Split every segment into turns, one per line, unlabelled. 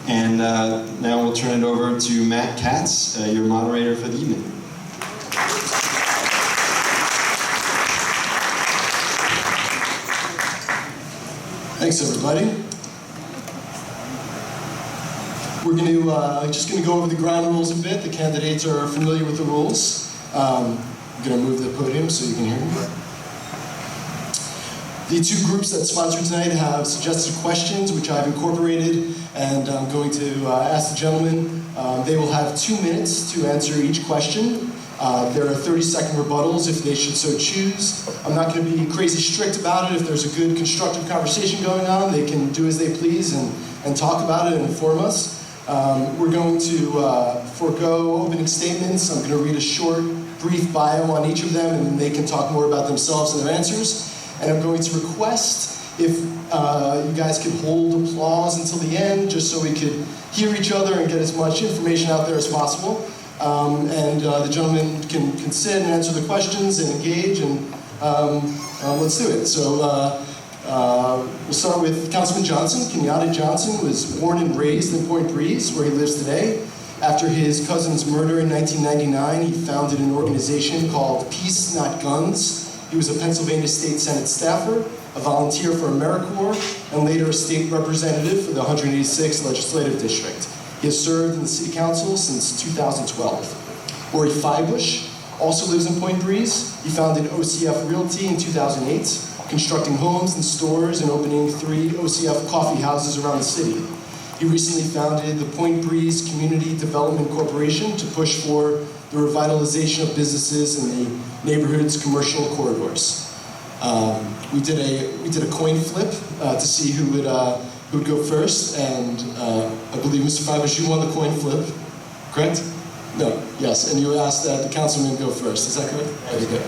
And now we'll turn it over to Matt Katz, your moderator for the evening.
Thanks, everybody. We're just going to go over the ground rules a bit. The candidates are familiar with the rules. I'm going to move the podium so you can hear me. The two groups that sponsor tonight have suggested questions, which I've incorporated, and I'm going to ask the gentlemen. They will have 2 minutes to answer each question. There are 30-second rebuttals if they should so choose. I'm not going to be crazy strict about it. If there's a good, constructive conversation going on, they can do as they please and talk about it and inform us. We're going to forego opening statements. I'm going to read a short, brief bio on each of them, and then they can talk more about themselves and their answers. And I'm going to request if you guys could hold applause until the end, just so we could hear each other and get as much information out there as possible. The gentlemen can sit and answer the questions and engage, and let's do it. So we'll start with Councilman Johnson. Kenyatta Johnson was born and raised in Point Breeze, where he lives today. After his cousin's murder in 1999, he founded an organization called Peace Not Guns. He was a Pennsylvania State Senate staffer, a volunteer for AmeriCorps, and later a state representative for the 186th Legislative District. He has served in the City Council since 2012. Ori Feibush also lives in Point Breeze. He founded OCF Realty in 2008, constructing homes and stores and opening 3 OCF coffee houses around the city. He recently founded the Point Breeze Community Development Corporation to push for the revitalization of businesses in the neighborhood's commercial corridors. We did a coin flip to see who would go first, and I believe Mr. Feibush, you won the coin flip, correct? No, yes, and you asked that the councilman go first, is that correct? Okay, good.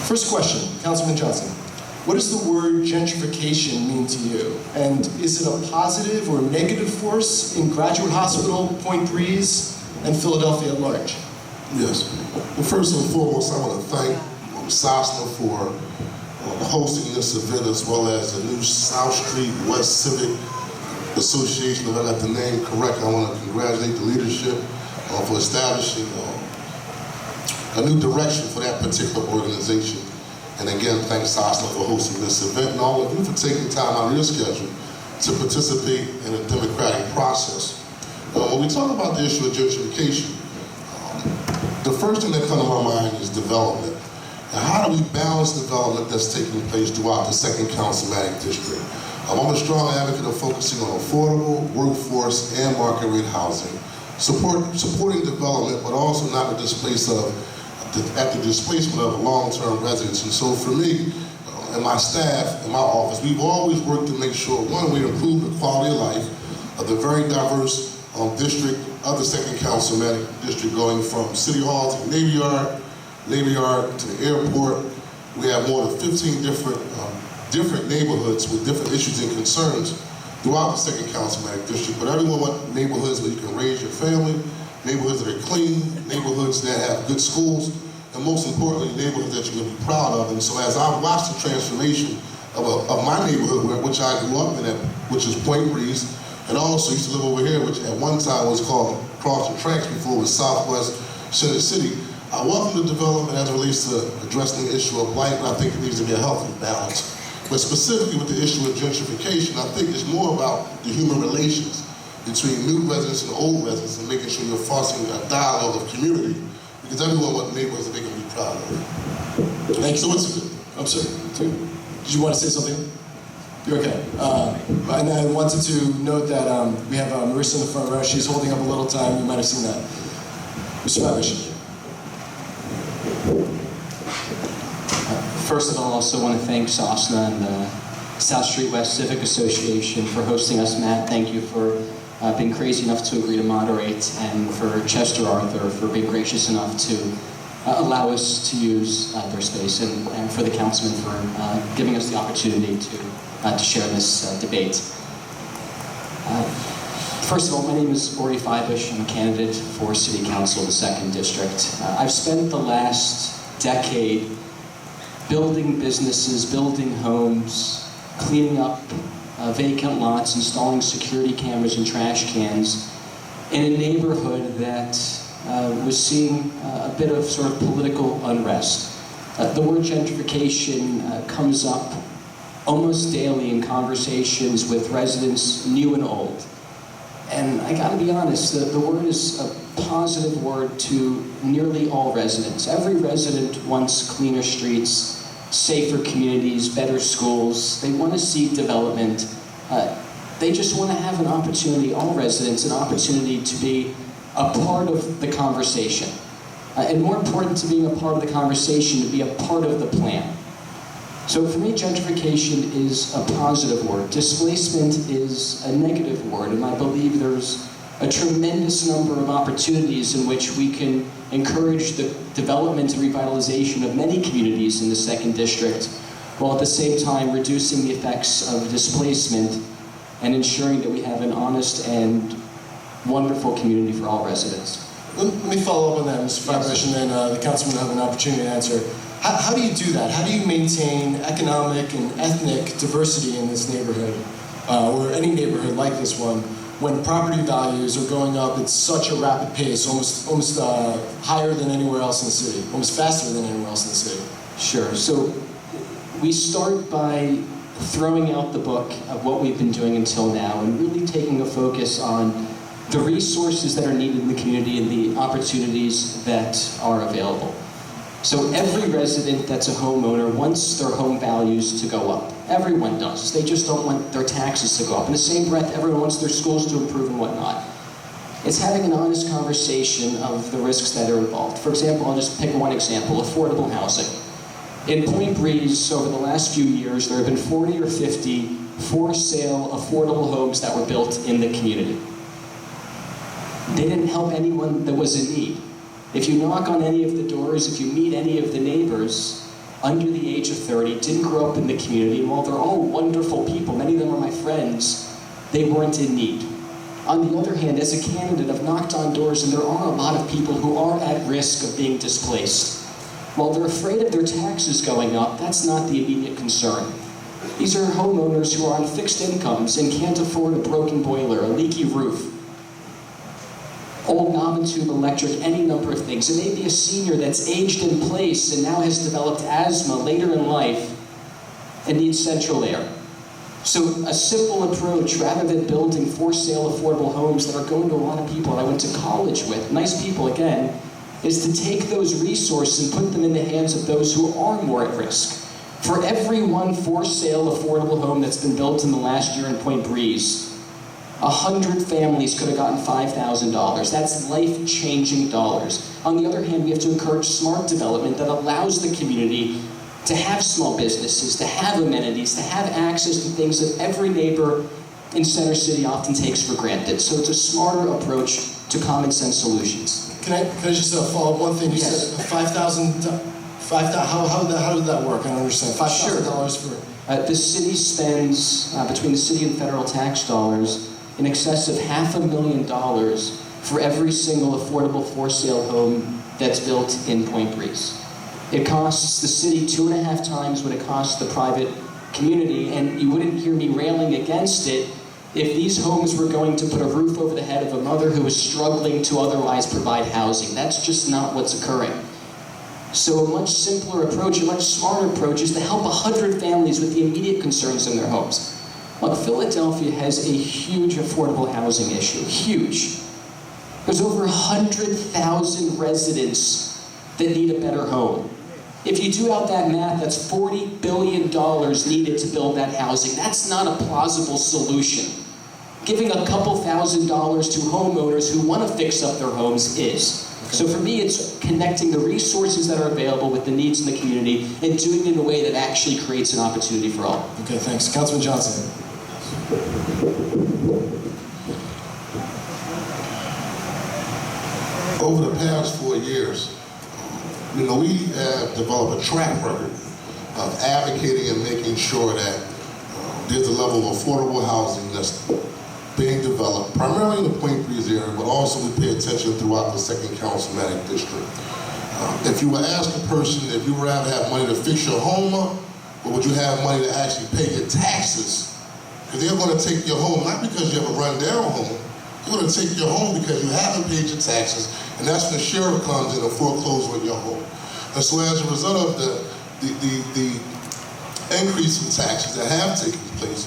First question, Councilman Johnson. What does the word gentrification mean to you? And is it a positive or negative force in Graduate Hospital, Point Breeze, and Philadelphia at large?
Yes. Well, first and foremost, I want to thank Sosna for hosting this event, as well as the new South Street West Civic Association. If I got the name correct, I want to congratulate the leadership for establishing a new direction for that particular organization. And again, thank Sosna for hosting this event, and all of you for taking time out of your schedule to participate in a democratic process. When we talk about the issue of gentrification, the first thing that comes to my mind is development. And how do we balance development that's taking place throughout the 2nd Councilmanic District? I'm a strong advocate of focusing on affordable, workforce, and market rate housing, supporting development, but also not at the displacement of long-term residents. And so for me, and my staff, and my office, we've always worked to make sure, one, we improve the quality of life of the very diverse district of the 2nd Councilmanic District, going from City Hall to Navy Yard to the airport. We have more than 15 different neighborhoods with different issues and concerns throughout the 2nd Councilmanic District. But everyone wants neighborhoods where you can raise your family, neighborhoods that are clean, neighborhoods that have good schools, and most importantly, neighborhoods that you're going to be proud of. And so as I watched the transformation of my neighborhood, which I grew up in, which is Point Breeze, and I also used to live over here, which at one time was called Cross the Tracks before it was Southwest Center City. I welcome the development as it relates to addressing the issue of blight, and I think it needs to be a healthy balance. But specifically with the issue of gentrification, I think it's more about the human relations between new residents and old residents, and making sure you're fostering a dialogue of community, because everyone wants neighborhoods that they can be proud of.
Thank you. So I'm sorry. Did you want to say something? You're okay. And I wanted to note that we have Marissa in the front row. She's holding up a little time. You might have seen that. Mr. Feibush.
First of all, I also want to thank Sosna and the South Street West Civic Association for hosting us. Matt, thank you for being crazy enough to agree to moderate, and for Chester Arthur for being gracious enough to allow us to use their space, and for the councilman for giving us the opportunity to share this debate. First of all, my name is Ori Feibush. I'm a candidate for City Council in the 2nd District. I've spent the last decade building businesses, building homes, cleaning up vacant lots, installing security cameras and trash cans in a neighborhood that was seeing a bit of sort of political unrest. The word gentrification comes up almost daily in conversations with residents new and old. And I gotta be honest, the word is a positive word to nearly all residents. Every resident wants cleaner streets, safer communities, better schools. They want to see development. They just want to have an opportunity, all residents, an opportunity to be a part of the conversation. And more important to being a part of the conversation, to be a part of the plan. So for me, gentrification is a positive word. Displacement is a negative word, and I believe there's a tremendous number of opportunities in which we can encourage the development and revitalization of many communities in the 2nd District, while at the same time reducing the effects of displacement and ensuring that we have an honest and wonderful community for all residents.
Let me follow up on that, Mr. Feibush, and then the councilman will have an opportunity to answer. How do you do that? How do you maintain economic and ethnic diversity in this neighborhood, or any neighborhood like this one, when property values are going up at such a rapid pace, almost higher than anywhere else in the city, almost faster than anywhere else in the city?
Sure. So we start by throwing out the book of what we've been doing until now and really taking a focus on the resources that are needed in the community and the opportunities that are available. So every resident that's a homeowner wants their home values to go up. Everyone does. They just don't want their taxes to go up. In the same breath, everyone wants their schools to improve and whatnot. It's having an honest conversation of the risks that are involved. For example, I'll just pick one example, affordable housing. In Point Breeze, over the last few years, there have been 40 or 50 for-sale affordable homes that were built in the community. They didn't help anyone that was in need. If you knock on any of the doors, if you meet any of the neighbors under the age of 30, didn't grow up in the community, and while they're all wonderful people, many of them are my friends, they weren't in need. On the other hand, as a candidate, I've knocked on doors, and there are a lot of people who are at risk of being displaced. While they're afraid of their taxes going up, that's not the immediate concern. These are homeowners who are on fixed incomes and can't afford a broken boiler, a leaky roof, old knob and tube electric, any number of things. It may be a senior that's aged in place and now has developed asthma later in life and needs central air. So a simple approach, rather than building for-sale affordable homes that are going to a lot of people that I went to college with, nice people again, is to take those resources and put them in the hands of those who are more at risk. For every one for-sale affordable home that's been built in the last year in Point Breeze, 100 families could have gotten $5,000. That's life-changing dollars. On the other hand, we have to encourage smart development that allows the community to have small businesses, to have amenities, to have access to things that every neighbor in Center City often takes for granted. So it's a smarter approach to common sense solutions.
Can I just follow up one thing? You
Yes.
said how did that work? I don't understand. $5,000 for...
The city spends, between the city and federal tax dollars, in excess of $500,000 for every single affordable for-sale home that's built in Point Breeze. It costs the city 2.5 times what it costs the private community, and you wouldn't hear me railing against it if these homes were going to put a roof over the head of a mother who is struggling to otherwise provide housing. That's just not what's occurring. So a much simpler approach, a much smarter approach is to help 100 families with the immediate concerns in their homes. Look, Philadelphia has a huge affordable housing issue, huge. There's over 100,000 residents that need a better home. If you do out that math, that's $40 billion needed to build that housing. That's not a plausible solution. Giving a couple $1,000s to homeowners who want to fix up their homes is. So for me, it's connecting the resources that are available with the needs in the community and doing it in a way that actually creates an opportunity for all.
Okay, thanks. Councilman Johnson.
Over the past 4 years, we have developed a track record of advocating and making sure that there's a level of affordable housing that's being developed, primarily in the Point Breeze area, but also we pay attention throughout the 2nd Councilmanic District. If you were asked a person if you would rather have money to fix your home up, or would you have money to actually pay your taxes Because they're going to take your home, not because you have a rundown home, they're going to take your home because you haven't paid your taxes, and that's when the sheriff comes in and forecloses on your home. And so as a result of the increase in taxes that have taken place,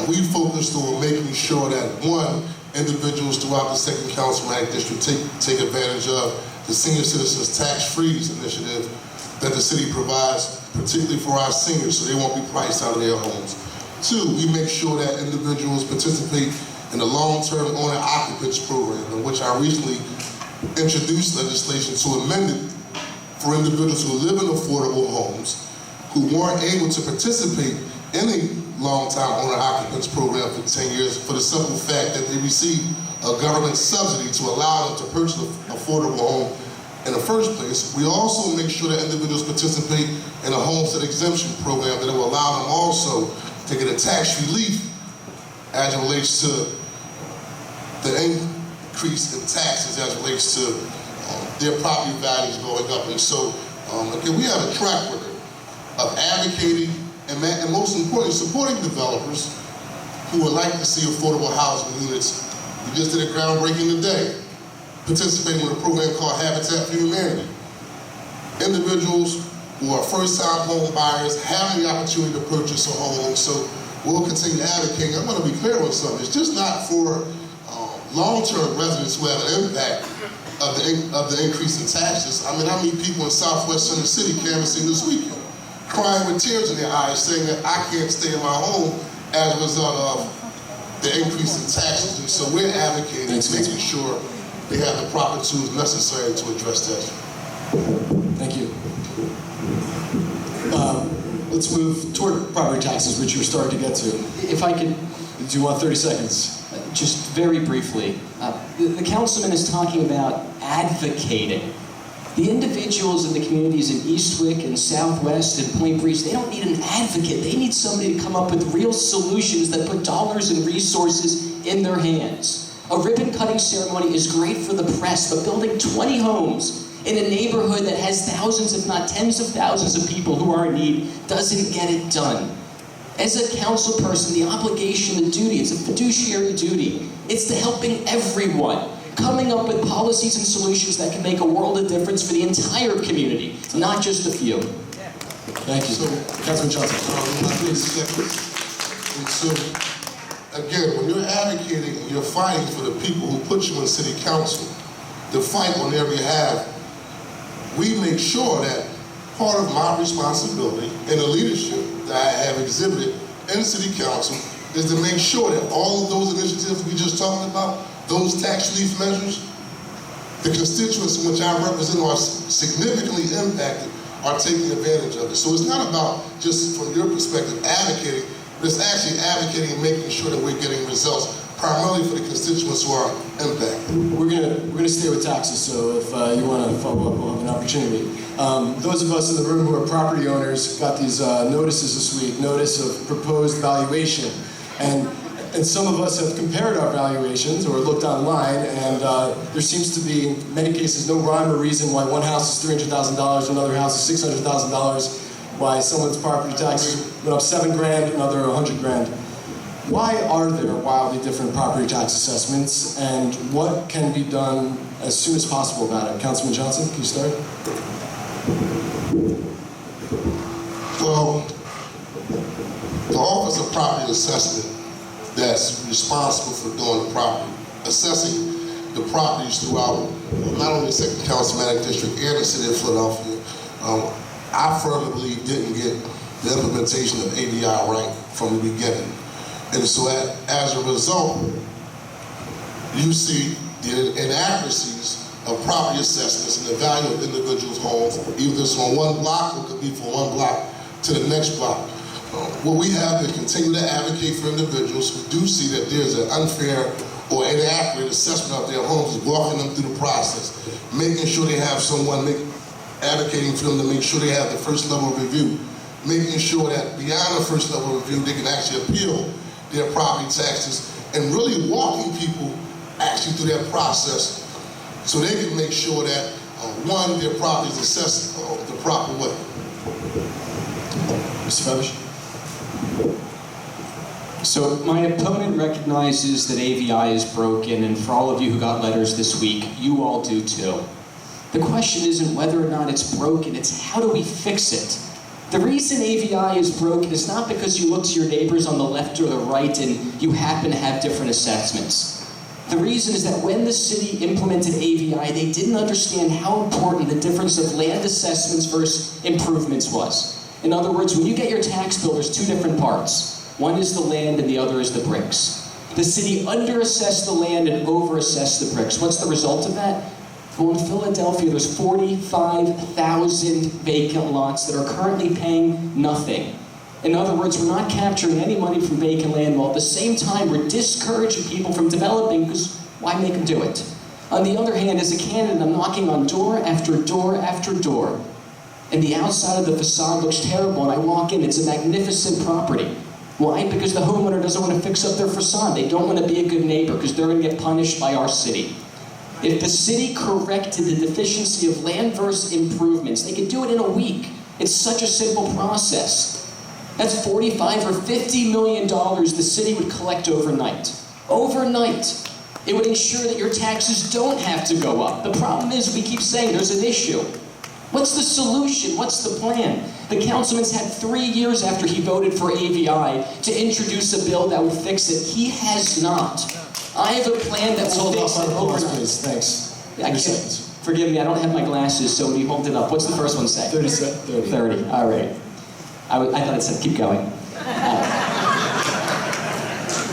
we focused on making sure that, one, individuals throughout the 2nd Councilmanic District take advantage of the Senior Citizens Tax Freeze initiative that the city provides, particularly for our seniors, so they won't be priced out of their homes. 2, we make sure that individuals participate in the long-term owner-occupants program, in which I recently introduced legislation to amend it for individuals who live in affordable homes who weren't able to participate in a long-time owner-occupants program for 10 years for the simple fact that they receive a government subsidy to allow them to purchase an affordable home in the first place. We also make sure that individuals participate in a homestead exemption program that will allow them also to get a tax relief as it relates to the increase in taxes as it relates to their property values going up. And so, again, we have a track record of advocating and most importantly, supporting developers who would like to see affordable housing units. We just did a groundbreaking today, participating in a program called Habitat for Humanity. Individuals who are first-time home buyers have the opportunity to purchase a home, so we'll continue advocating. I'm going to be clear on something. It's just not for long-term residents who have an impact of the increase in taxes. I mean, I meet people in Southwest Center City canvassing this weekend, crying with tears in their eyes, saying that I can't stay in my home as a result of the increase in taxes. And so we're advocating, making sure they have the proper tools necessary to address that.
Thank you. Let's move toward property taxes, which you're starting to get to.
If I could,
Do you want 30 seconds?
just very briefly, the councilman is talking about advocating. The individuals in the communities in Eastwick and Southwest and Point Breeze, they don't need an advocate. They need somebody to come up with real solutions that put dollars and resources in their hands. A ribbon cutting ceremony is great for the press, but building 20 homes in a neighborhood that has thousands, if not tens of thousands of people who are in need doesn't get it done. As a council person, the obligation, the duty, it's a fiduciary duty. It's to helping everyone, coming up with policies and solutions that can make a world of difference for the entire community, not just a few.
Thank you. Councilman Johnson.
And so, again, when you're advocating and you're fighting for the people who put you in city council, to fight on their behalf, we make sure that part of my responsibility and the leadership that I have exhibited in city council is to make sure that all of those initiatives we just talked about, those tax relief measures, the constituents in which I represent are significantly impacted, are taking advantage of it. So it's not about just from your perspective advocating, but it's actually advocating and making sure that we're getting results, primarily for the constituents who are impacted.
We're gonna stay with taxes, so if you want to follow up, we'll have an opportunity. Those of us in the room who are property owners got these notices this week, notice of proposed valuation. And some of us have compared our valuations or looked online, and there seems to be, in many cases, no rhyme or reason why one house is $300,000, another house is $600,000, why someone's property taxes went up $7,000, another $100,000. Why are there wildly different property tax assessments, and what can be done as soon as possible about it? Councilman Johnson, can you start?
Well, the Office of Property Assessment that's responsible for doing the property, assessing the properties throughout not only the 2nd Councilmanic District and the City of Philadelphia, I firmly believe didn't get the implementation of ADI right from the beginning. And so as a result, you see the inaccuracies of property assessments and the value of individuals' homes, either it's on one block or it could be from one block to the next block. What we have to continue to advocate for individuals who do see that there's an unfair or inaccurate assessment of their homes, is walking them through the process, making sure they have someone advocating for them to make sure they have the first level of review, making sure that beyond the first level of review, they can actually appeal their property taxes, and really walking people actually through that process so they can make sure that, one, their property is assessed the proper way.
Mr. Feibush?
So my opponent recognizes that AVI is broken, and for all of you who got letters this week, you all do too. The question isn't whether or not it's broken, it's how do we fix it? The reason AVI is broken is not because you look to your neighbors on the left or the right and you happen to have different assessments. The reason is that when the city implemented AVI, they didn't understand how important the difference of land assessments versus improvements was. In other words, when you get your tax bill, there's two different parts. One is the land and the other is the bricks. The city underassessed the land and overassessed the bricks. What's the result of that? Well, in Philadelphia, there's 45,000 vacant lots that are currently paying nothing. In other words, we're not capturing any money from vacant land, while at the same time we're discouraging people from developing, because why make them do it? On the other hand, as a candidate, I'm knocking on door after door after door, and the outside of the facade looks terrible, and I walk in, it's a magnificent property. Why? Because the homeowner doesn't want to fix up their facade. They don't want to be a good neighbor, because they're going to get punished by our city. If the city corrected the deficiency of land versus improvements, they could do it in a week. It's such a simple process. That's $45 or $50 million the city would collect overnight. Overnight. It would ensure that your taxes don't have to go up. The problem is we keep saying there's an issue. What's the solution? What's the plan? The councilman's had 3 years after he voted for AVI to introduce a bill that would fix it. He has not. I have a plan that will fix it overnight.
Please. Thanks.
I can't, forgive me, I don't have my glasses, so when you hold it up, what's the first one say? 30. All right. I thought it said keep going.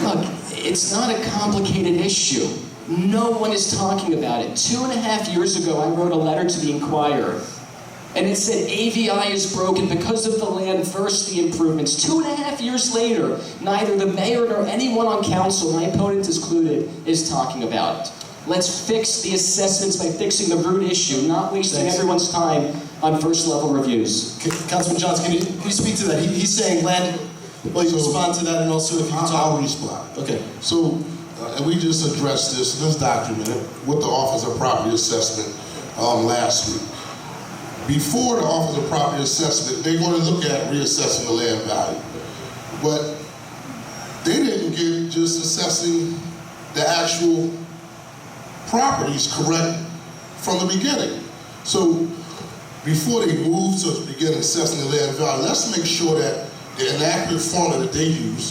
Look, it's not a complicated issue. No one is talking about it. 2.5 years ago, I wrote a letter to the Inquirer, and it said AVI is broken because of the land versus the improvements. 2.5 years later, neither the mayor nor anyone on council, my opponent included, is talking about it. Let's fix the assessments by fixing the root issue, not wasting everyone's time on first-level reviews.
Councilman Johns, can you speak to that? He's saying land. Well, you respond to that, and also if you can talk.
I'll respond.
Okay.
So, and we just addressed this, and it's documented, with the Office of Property Assessment last week. Before the Office of Property Assessment, they're going to look at reassessing the land value. But they didn't get just assessing the actual properties correct from the beginning. So before they move to begin assessing the land value, let's make sure that the inaccurate formula that they use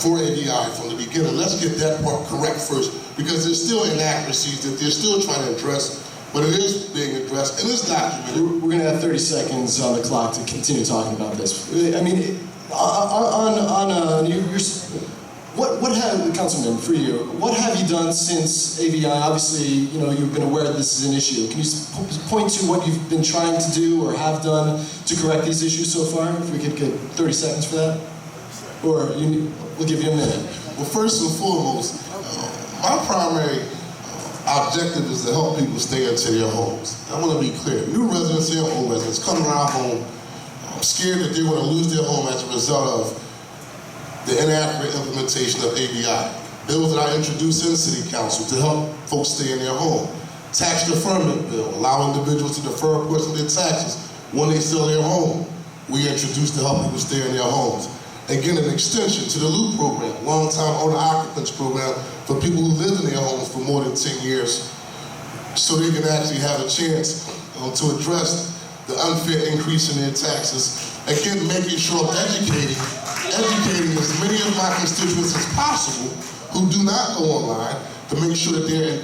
for AVI from the beginning, let's get that part correct first, because there's still inaccuracies that they're still trying to address, but it is being addressed, and it's documented.
We're going to have 30 seconds on the clock to continue talking about this. I mean, what have, Councilman, for you, what have you done since AVI? Obviously, you know, you've been aware that this is an issue. Can you point to what you've been trying to do or have done to correct these issues so far? If we could get 30 seconds for that? Or we'll give you a minute.
Well, first and foremost, my primary objective is to help people stay into their homes. I want to be clear. New residents and old residents come around home scared that they're going to lose their home as a result of the inaccurate implementation of AVI. Bills that I introduced in City Council to help folks stay in their home. Tax deferment bill, allow individuals to defer a portion of their taxes when they sell their home. We introduced to help people stay in their homes. Again, an extension to the LOOP program, long-time owner occupants program for people who live in their homes for more than 10 years, so they can actually have a chance to address the unfair increase in their taxes. Again, making sure I'm educating as many of my constituents as possible who do not go online to make sure that they're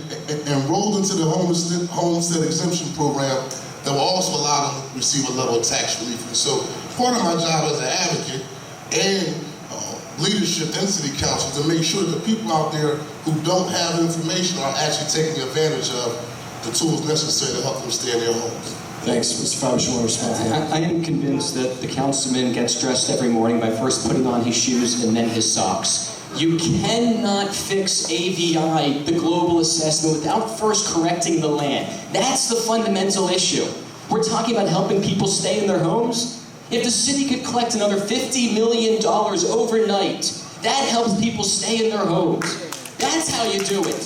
enrolled into the homestead exemption program that will also allow them to receive a level of tax relief. And so part of my job as an advocate and leadership in City Council to make sure that the people out there who don't have information are actually taking advantage of the tools necessary to help them stay in their homes.
Thanks. Mr. Feibush, you want to respond to that?
I am convinced that the councilman gets dressed every morning by first putting on his shoes and then his socks. You cannot fix AVI, the global assessment, without first correcting the land. That's the fundamental issue. We're talking about helping people stay in their homes. If the city could collect another $50 million overnight, that helps people stay in their homes. That's how you do it.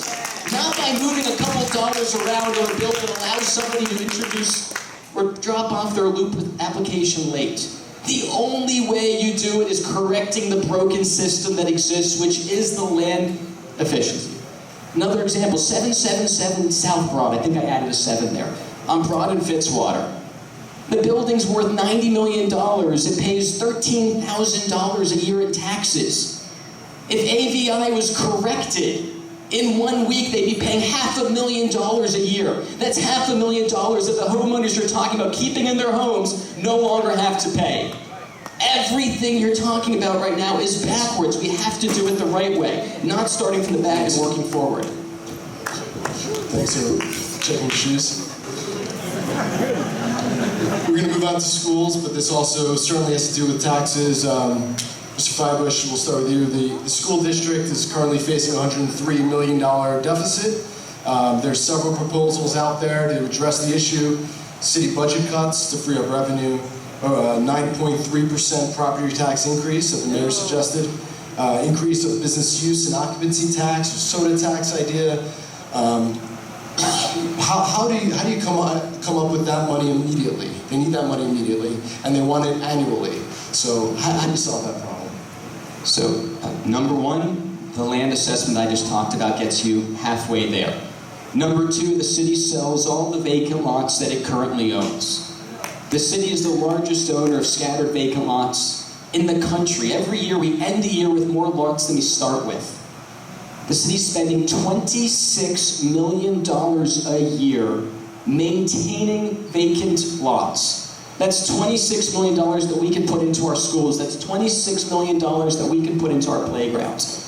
Not by moving a couple dollars around or a bill that allows somebody to introduce or drop off their LOOP application late. The only way you do it is correcting the broken system that exists, which is the land efficiency. Another example, 777 South Broad. I think I added a 7 there. On Broad and Fitzwater. The building's worth $90 million. It pays $13,000 a year in taxes. If AVI was corrected, in 1 week they'd be paying $500,000 a year. That's $500,000 that the homeowners you're talking about keeping in their homes no longer have to pay. Everything you're talking about right now is backwards. We have to do it the right way, not starting from the back and working forward.
Thanks for checking your shoes. We're going to move on to schools, but this also certainly has to do with taxes. Mr. Feibush, we'll start with you. The school district is currently facing a $103 million deficit. There's several proposals out there to address the issue. City budget cuts to free up revenue, 9.3% property tax increase that the mayor suggested, increase of business use and occupancy tax, soda tax idea. How do you come up with that money immediately? They need that money immediately, and they want it annually. So how do you solve that problem?
So, number one, the land assessment I just talked about gets you halfway there. Number two, the city sells all the vacant lots that it currently owns. The city is the largest owner of scattered vacant lots in the country. Every year we end the year with more lots than we start with. The city's spending $26 million a year maintaining vacant lots. That's $26 million that we can put into our schools. That's $26 million that we can put into our playgrounds.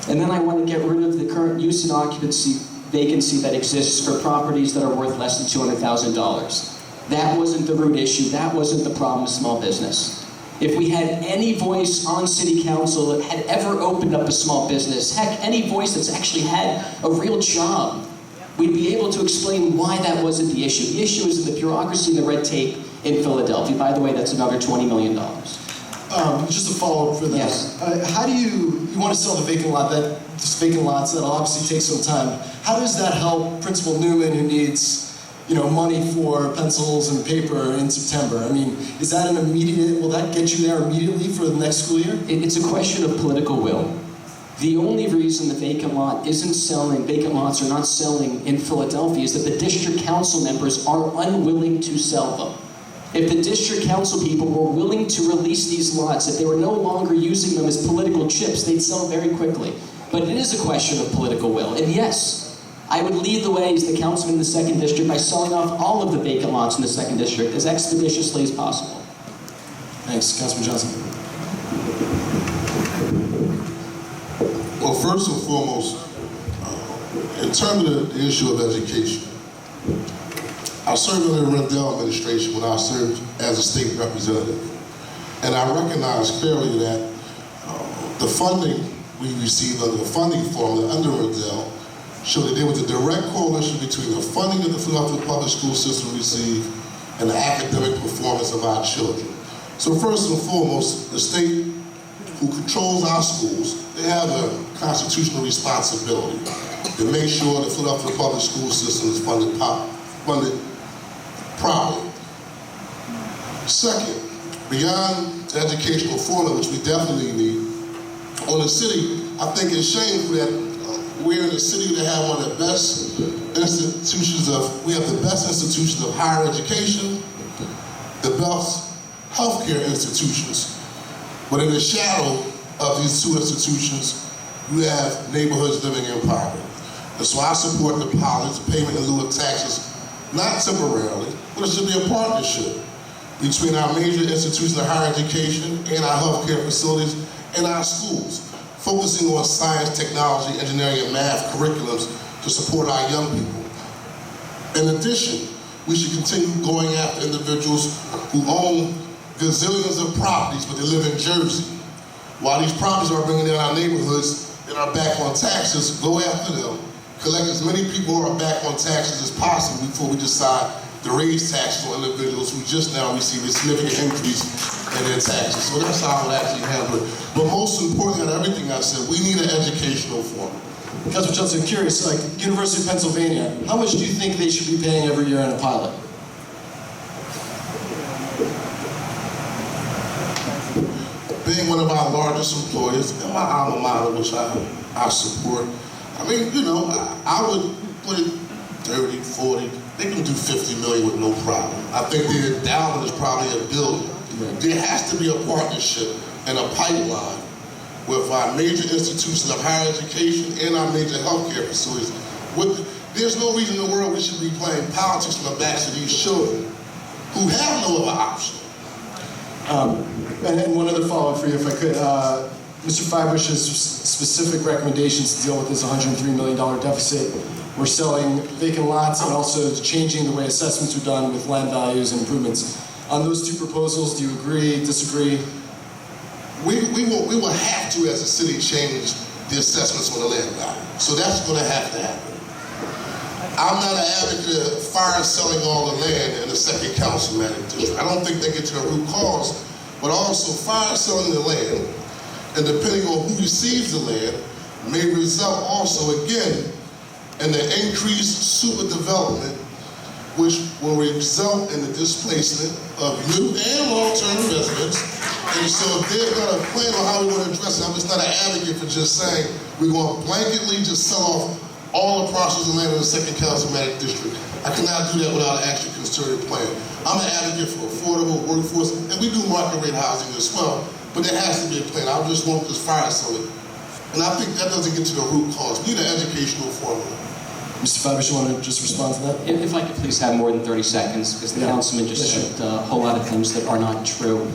And then I want to get rid of the current use and occupancy vacancy that exists for properties that are worth less than $200,000. That wasn't the root issue. That wasn't the problem with small business. If we had any voice on city council that had ever opened up a small business, heck, any voice that's actually had a real job, we'd be able to explain why that wasn't the issue. The issue is in the bureaucracy and the red tape in Philadelphia. By the way, that's another $20 million.
Just a follow-up for that.
Yes.
How do you want to sell the vacant lots that'll obviously take some time. How does that help Principal Newman, who needs money for pencils and paper in September? I mean, is that will that get you there immediately for the next school year?
It's a question of political will. The only reason the vacant lots are not selling in Philadelphia is that the district council members are unwilling to sell them. If the district council people were willing to release these lots, if they were no longer using them as political chips, they'd sell very quickly. But it is a question of political will. And yes, I would lead the way as the councilman in the 2nd District by selling off all of the vacant lots in the 2nd District as expeditiously as possible.
Thanks, Councilman Johnson.
Well, first and foremost, in terms of the issue of education, I served in the Rendell administration when I served as a state representative. And I recognize clearly that the funding we received under the funding formula under Rendell showed that there was a direct correlation between the funding that the Philadelphia public school system received and the academic performance of our children. So first and foremost, the state who controls our schools, they have a constitutional responsibility to make sure the Philadelphia public school system is funded properly. Second, beyond the educational formula, which we definitely need, on the city, I think it's shameful that we're in a city that have one of the best institutions of higher education, the best healthcare institutions. But in the shadow of these two institutions, you have neighborhoods living in poverty. And so I support the policy, payment in lieu of taxes, not temporarily, but it should be a partnership between our major institutions of higher education and our healthcare facilities and our schools, focusing on science, technology, engineering, and math curriculums to support our young people. In addition, we should continue going after individuals who own gazillions of properties, but they live in Jersey. While these properties are bringing down our neighborhoods and are back on taxes, go after them. Collect as many people who are back on taxes as possible before we decide to raise taxes on individuals who just now receive a significant increase in their taxes. So that's how I would actually handle it. But most importantly, out of everything I said, we need an educational formula.
Councilman Johnson, I'm curious, like University of Pennsylvania, how much do you think they should be paying every year in a pilot?
one of our largest employers, and my alma mater, which I support. I mean, you know, I would put it 30, 40, they can do 50 million with no problem. I think the endowment is probably $1 billion. There has to be a partnership and a pipeline with our major institutions of higher education and our major healthcare facilities. There's no reason in the world we should be playing politics on the backs of these children who have no other option.
And one other follow-up for you, if I could. Mr. Feibush has specific recommendations to deal with this $103 million deficit. We're selling vacant lots and also changing the way assessments are done with land values and improvements. On those two proposals, do you agree, disagree?
We will have to, as a city, change the assessments on the land value. So that's going to have to happen. I'm not an advocate of fire selling all the land in the second councilmanic district. I don't think they get to the root cause, but also fire selling the land, and depending on who receives the land, may result also, again, in the increased super development, which will result in the displacement of new and long-term residents. And so if they're going to plan on how we want to address it, I'm just not an advocate for just saying we're going to blanketly just sell off all the parcels of land in the second councilmanic district. I cannot do that without an actual concerted plan. I'm an advocate for affordable workforce, and we do market rate housing as well, but there has to be a plan. I just want this fire selling. And I think that doesn't get to the root cause. We need an educational formula.
Mr. Feibush, you want to just respond to that?
If I could please have more than 30 seconds, because the councilman just said a whole lot of things that are not true.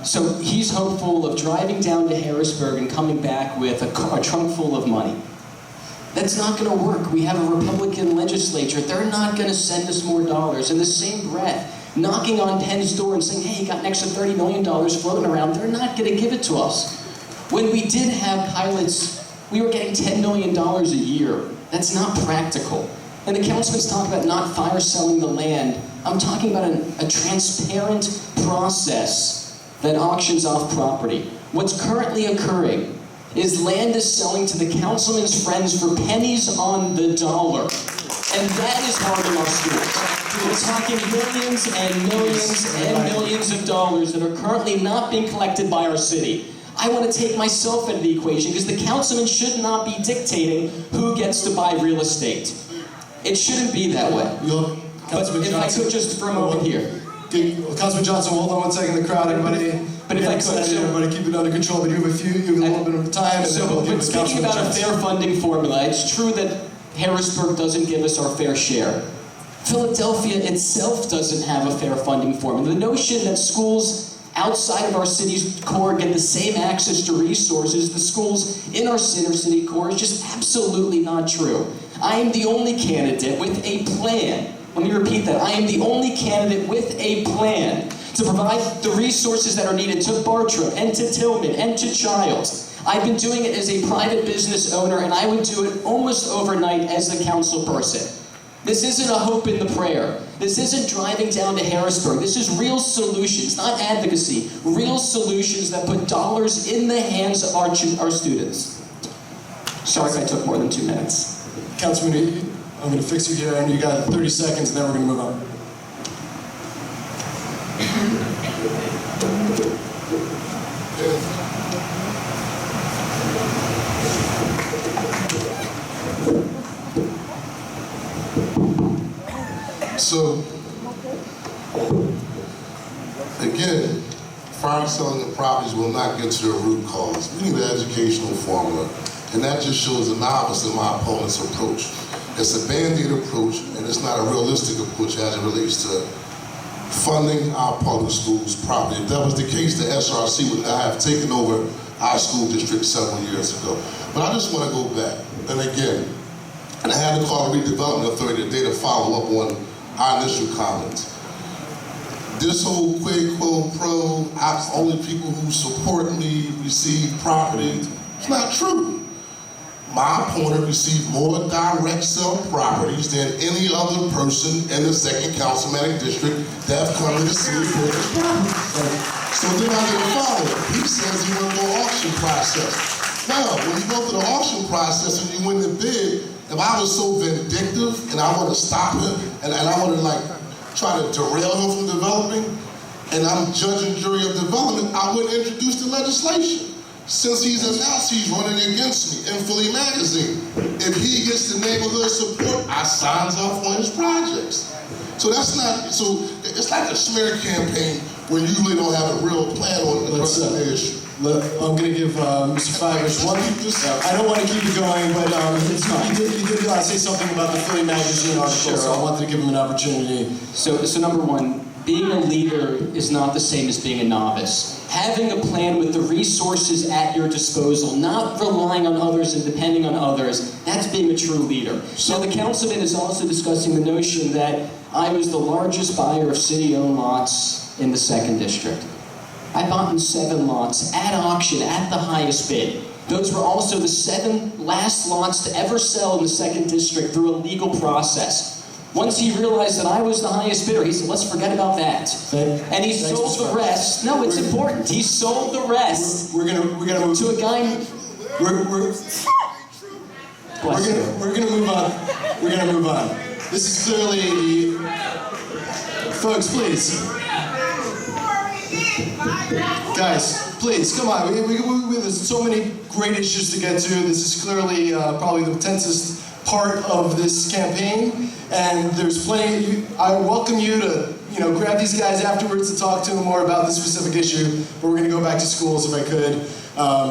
So he's hopeful of driving down to Harrisburg and coming back with a trunk full of money. That's not going to work. We have a Republican legislature. They're not going to send us more dollars. In the same breath, knocking on Penn's door and saying, hey, you got an extra $30 million floating around, they're not going to give it to us. When we did have pilots, we were getting $10 million a year. That's not practical. And the councilman's talking about not fire selling the land. I'm talking about a transparent process that auctions off property. What's currently occurring is land is selling to the councilman's friends for pennies on the dollar. And that is harming our schools. We're talking millions and millions and millions of dollars that are currently not being collected by our city. I want to take myself into the equation because the councilman should not be dictating who gets to buy real estate. It shouldn't be that way. But if I could just for a moment here.
Councilman Johnson, hold on one second, the crowd, everybody.
But if I could,
everybody keep it under control, but you have a little bit of time.
But speaking about a fair funding formula, it's true that Harrisburg doesn't give us our fair share. Philadelphia itself doesn't have a fair funding formula. The notion that schools outside of our city's core get the same access to resources the schools in our inner city core is just absolutely not true. I am the only candidate with a plan. Let me repeat that. I am the only candidate with a plan to provide the resources that are needed to Bartram and to Tillman and to Childs. I've been doing it as a private business owner, and I would do it almost overnight as a council person. This isn't a hope in the prayer. This isn't driving down to Harrisburg. This is real solutions, not advocacy. Real solutions that put dollars in the hands of our students. Sorry if I took more than 2 minutes.
Councilman, I'm going to fix you here, and you got 30 seconds, and then we're going to move on.
So, again, fire selling the properties will not get to the root cause. We need an educational formula, and that just shows the novice in my opponent's approach. It's a band-aid approach, and it's not a realistic approach as it relates to funding our public schools properly. If that was the case, the SRC would not have taken over our school district several years ago. But I just want to go back, and again, and I had to call the redevelopment authority today to follow up on our initial comments. This whole quid quo pro, only people who support me receive property, it's not true. My opponent received more direct sell properties than any other person in the second councilmanic district that have come to the city for this property. So then I didn't follow it. He says he went through the auction process. Now, when you go through the auction process and you win the bid, if I was so vindictive and I want to stop him and I want to like try to derail him from developing, and I'm judge and jury of development, I would introduce the legislation. Since he's announced he's running against me in Philly Magazine, if he gets the neighborhood support, I signs off on his projects. So that's not, so it's like a smear campaign when you really don't have a real plan on addressing the issue.
I'm going to give Mr. Feibush one. I don't want to keep it going, but he did say something about the Philly Magazine article, so I wanted to give him an opportunity.
So number one, being a leader is not the same as being a novice. Having a plan with the resources at your disposal, not relying on others and depending on others, that's being a true leader. So the councilman is also discussing the notion that I was the largest buyer of city-owned lots in the 2nd District. I bought in 7 lots at auction at the highest bid. Those were also the 7 last lots to ever sell in the 2nd District through a legal process. Once he realized that I was the highest bidder, he said, let's forget about that. And he sold the rest. No, it's important. He sold the rest.
We're gonna move
to a guy.
We're gonna move on. We're gonna move on. This is clearly, folks, please. Guys, please, come on. There's so many great issues to get to. This is clearly probably the tensest part of this campaign, and there's plenty. I welcome you to, grab these guys afterwards to talk to them more about this specific issue. But we're going to go back to schools if I could,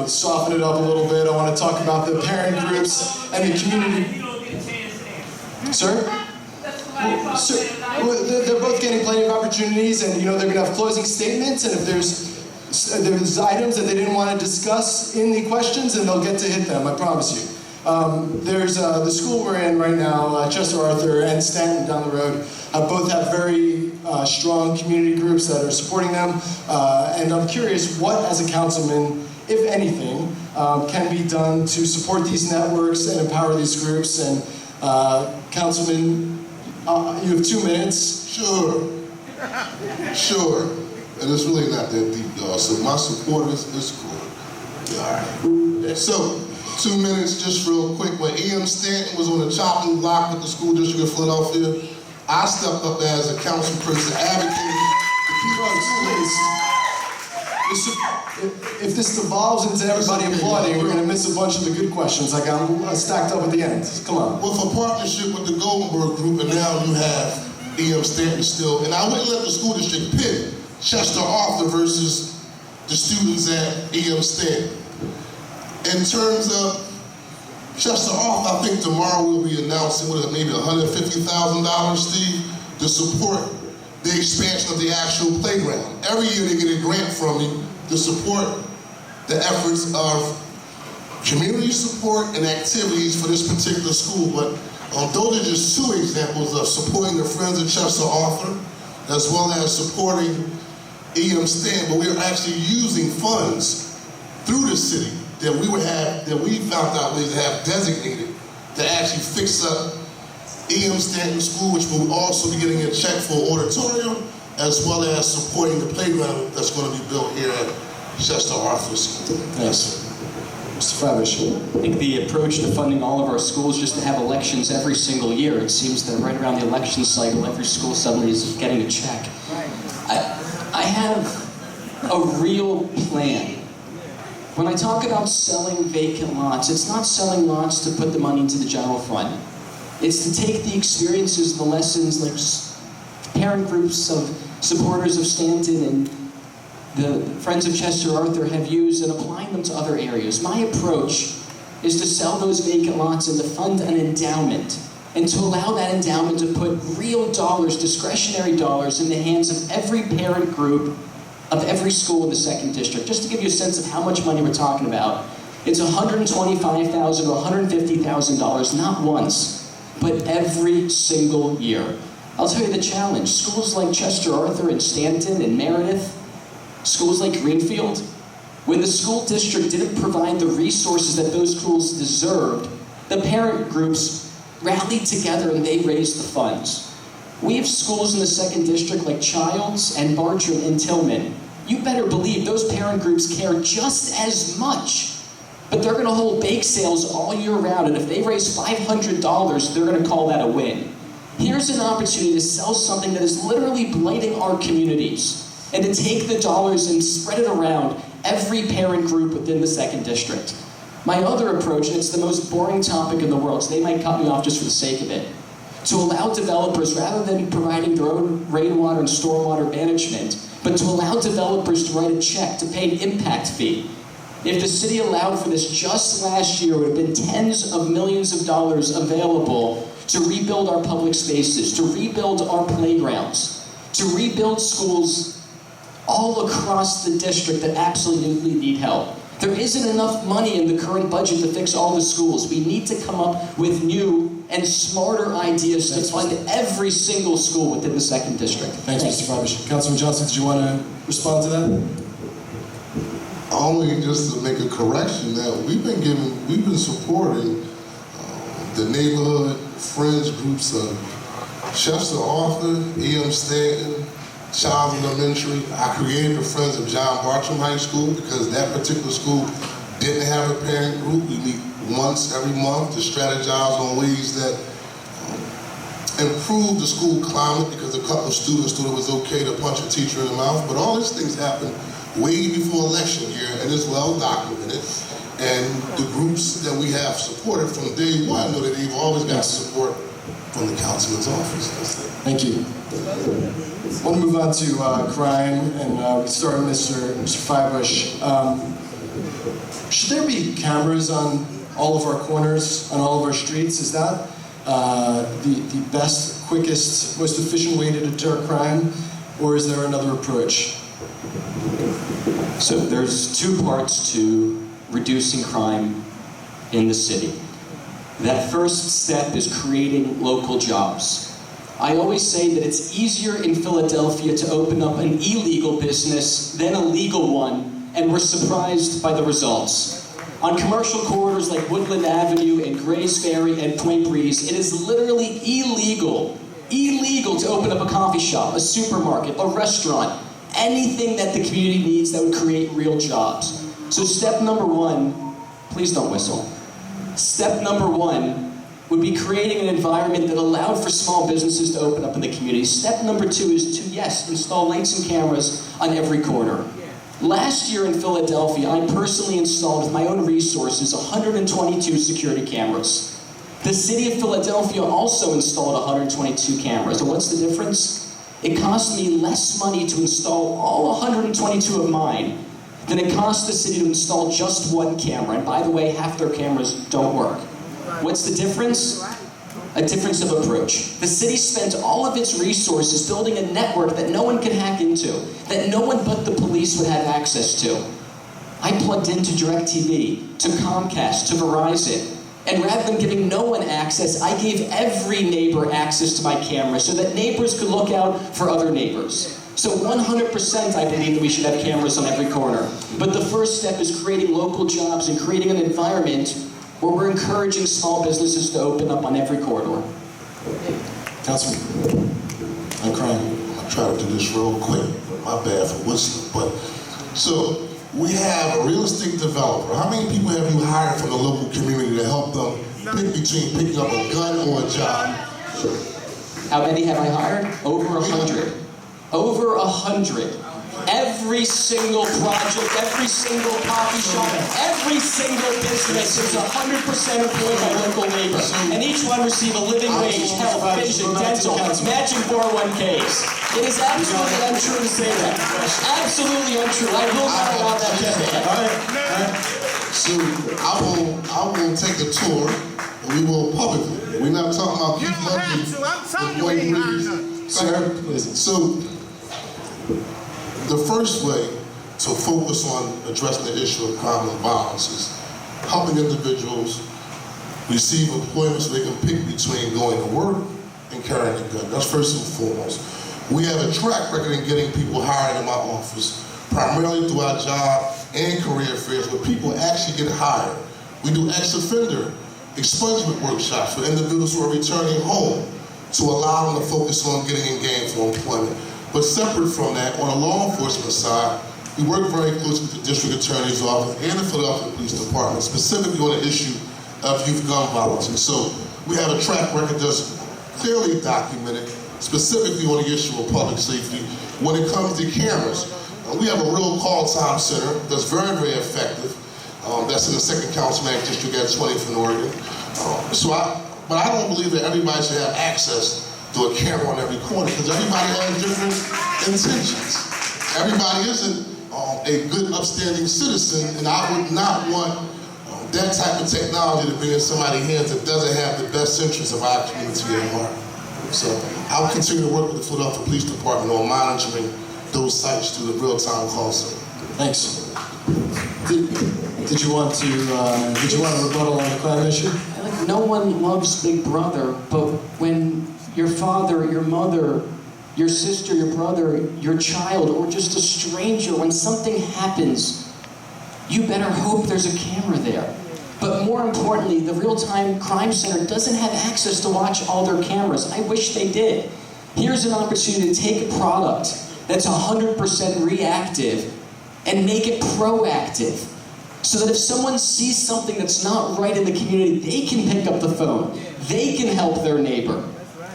soften it up a little bit. I want to talk about the parent groups and the community. Sir? They're both getting plenty of opportunities, and they're going to have closing statements. And if there's items that they didn't want to discuss in the questions, then they'll get to hit them. I promise you. There's the school we're in right now, Chester Arthur and Stanton down the road, both have very strong community groups that are supporting them. And I'm curious what, as a councilman, if anything, can be done to support these networks and empower these groups. And Councilman, you have 2 minutes.
Sure. And it's really not that deep, y'all. So my support is cool. All right. So, 2 minutes, just real quick. When E.M. Stanton was on the chopping block with the school district of Philadelphia, I stepped up as a council person advocating to keep
If this devolves into everybody applauding, we're going to miss a bunch of the good questions like I'm stacked up at the end. Come on.
With a partnership with the Goldenberg Group, and now you have E.M. Stanton still. And I wouldn't let the school district pit Chester Arthur versus the students at E.M. Stanton. In terms of Chester Arthur, I think tomorrow we'll be announcing maybe $150,000, Steve, to support the expansion of the actual playground. Every year they get a grant from me to support the efforts of community support and activities for this particular school. But those are just 2 examples of supporting the Friends of Chester Arthur, as well as supporting E.M. Stanton. But we're actually using funds through the city that we found out ways to have designated to actually fix up E.M. Stanton School, which will also be getting a check for auditorium, as well as supporting the playground that's going to be built here at Chester Arthur School.
Yes. Mr. Feibush.
I think the approach to funding all of our schools is just to have elections every single year. It seems that right around the election cycle, every school suddenly is getting a check. I have a real plan. When I talk about selling vacant lots, it's not selling lots to put the money into the general fund. It's to take the experiences, the lessons, like parent groups of supporters of Stanton and the Friends of Chester Arthur have used and applying them to other areas. My approach is to sell those vacant lots and to fund an endowment, and to allow that endowment to put real dollars, discretionary dollars, in the hands of every parent group of every school in the 2nd District. Just to give you a sense of how much money we're talking about, it's $125,000 to $150,000, not once, but every single year. I'll tell you the challenge. Schools like Chester Arthur and Stanton and Meredith, schools like Greenfield, when the school district didn't provide the resources that those schools deserved, the parent groups rallied together and they raised the funds. We have schools in the 2nd District like Childs and Bartram and Tillman. You better believe those parent groups care just as much. But they're going to hold bake sales all year round, and if they raise $500, they're going to call that a win. Here's an opportunity to sell something that is literally blighting our communities. and to take the dollars and spread it around every parent group within the 2nd District. My other approach, and it's the most boring topic in the world, so they might cut me off just for the sake of it, to allow developers, rather than providing their own rainwater and stormwater management, but to allow developers to write a check to pay an impact fee. If the city allowed for this just last year, it would have been tens of millions of dollars available to rebuild our public spaces, to rebuild our playgrounds, to rebuild schools all across the district that absolutely need help. There isn't enough money in the current budget to fix all the schools. We need to come up with new and smarter ideas to fund every single school within the 2nd District.
Thanks, Mr. Feibush. Councilman Johnson, did you want to respond to that?
Only just to make a correction that we've been supporting the neighborhood friends groups of Chester Arthur, E.M. Stanton, Child Elementary. I created the Friends of John Bartram High School because that particular school didn't have a parent group. We meet once every month to strategize on ways that improve the school climate, because a couple of students thought it was okay to punch a teacher in the mouth. But all these things happen way before election year, and it's well documented. And the groups that we have supported from day one know that they've always got support from the councilman's office.
Thank you. I want to move on to crime, and we start with Mr. Feibush. Should there be cameras on all of our corners, on all of our streets? Is that the best, quickest, most efficient way to deter crime, or is there another approach?
So there's 2 parts to reducing crime in the city. That first step is creating local jobs. I always say that it's easier in Philadelphia to open up an illegal business than a legal one, and we're surprised by the results. On commercial corridors like Woodland Avenue and Grays Ferry and Point Breeze, it is literally illegal to open up a coffee shop, a supermarket, a restaurant, anything that the community needs that would create real jobs. So step number 1, please don't whistle. Step number 1 would be creating an environment that allowed for small businesses to open up in the community. Step number 2 is to, yes, install lights and cameras on every corner. Last year in Philadelphia, I personally installed with my own resources 122 security cameras. The city of Philadelphia also installed 122 cameras. And what's the difference? It cost me less money to install all 122 of mine than it cost the city to install just 1 camera. And by the way, half their cameras don't work. What's the difference? A difference of approach. The city spent all of its resources building a network that no one could hack into, that no one but the police would have access to. I plugged into DirecTV, to Comcast, to Verizon, and rather than giving no one access, I gave every neighbor access to my camera so that neighbors could look out for other neighbors. So 100% I believe that we should have cameras on every corner. But the first step is creating local jobs and creating an environment where we're encouraging small businesses to open up on every corridor.
Councilman, on crime.
I'll try to do this real quick. My bad for whistling. But so we have a real estate developer. How many people have you hired from the local community to help them pick between picking up a gun or a job?
How many have I hired? Over 100. Over 100. Every single project, every single coffee shop, every single business is 100% employed by local labor. And each one receive a living wage, health, vision, dental, matching 401ks. It is absolutely untrue to say that. Absolutely untrue. I will not allow that to stand.
All right. So I will take a tour, and we will publicly. We're not talking about Keith Ludwig with
Sir, please.
So the first way to focus on addressing the issue of crime and violence is helping individuals receive employment so they can pick between going to work and carrying a gun. That's first and foremost. We have a track record in getting people hired in my office, primarily through our job and career fairs, where people actually get hired. We do ex-offender expungement workshops for individuals who are returning home to allow them to focus on getting in gainful employment. But separate from that, on the law enforcement side, we work very closely with the district attorney's office and the Philadelphia Police Department, specifically on the issue of youth gun violence. And so we have a track record that's clearly documented, specifically on the issue of public safety. When it comes to cameras, we have a real call time center that's very, very effective. That's in the 2nd Councilman District at 20th and Oregon. But I don't believe that everybody should have access to a camera on every corner because everybody has different intentions. Everybody isn't a good, upstanding citizen, and I would not want that type of technology to be in somebody's hands that doesn't have the best interests of our community at heart. So I'll continue to work with the Philadelphia Police Department on monitoring those sites through the real-time call center.
Thanks. Did you want to rebuttal on the crime issue?
No one loves Big Brother, but when your father, your mother, your sister, your brother, your child, or just a stranger, when something happens, you better hope there's a camera there. But more importantly, the Real-Time Crime Center doesn't have access to watch all their cameras. I wish they did. Here's an opportunity to take a product that's 100% reactive and make it proactive. So that if someone sees something that's not right in the community, they can pick up the phone. They can help their neighbor.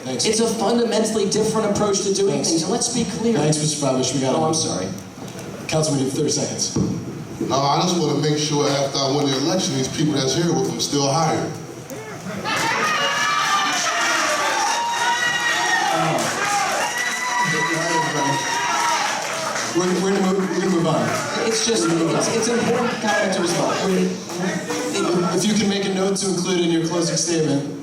Thanks.
It's a fundamentally different approach to doing things, and let's be clear.
Thanks, Mr. Feibush. We got
Oh, I'm sorry.
Councilman, you have 30 seconds.
No, I just want to make sure after I win the election, these people that's here with them still hired.
We're gonna move on.
It's just, it's important to comment to respond.
If you can make a note to include in your closing statement.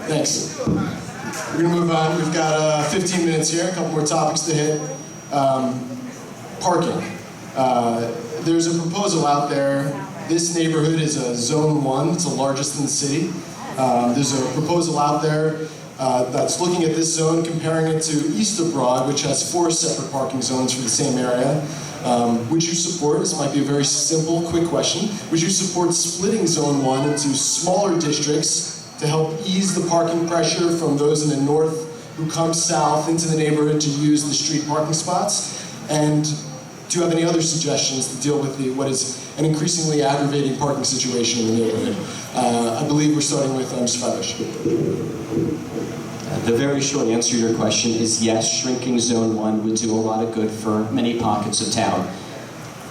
Thanks. We're gonna move on. We've got 15 minutes here, a couple more topics to hit. Parking. There's a proposal out there. This neighborhood is a Zone 1. It's the largest in the city. There's a proposal out there that's looking at this zone, comparing it to East of Broad, which has 4 separate parking zones for the same area. Would you support, this might be a very simple, quick question, would you support splitting Zone 1 into smaller districts to help ease the parking pressure from those in the north who come south into the neighborhood to use the street parking spots? And do you have any other suggestions to deal with what is an increasingly aggravating parking situation in the neighborhood? I believe we're starting with Mr. Feibush.
The very short answer to your question is yes, shrinking Zone 1 would do a lot of good for many pockets of town.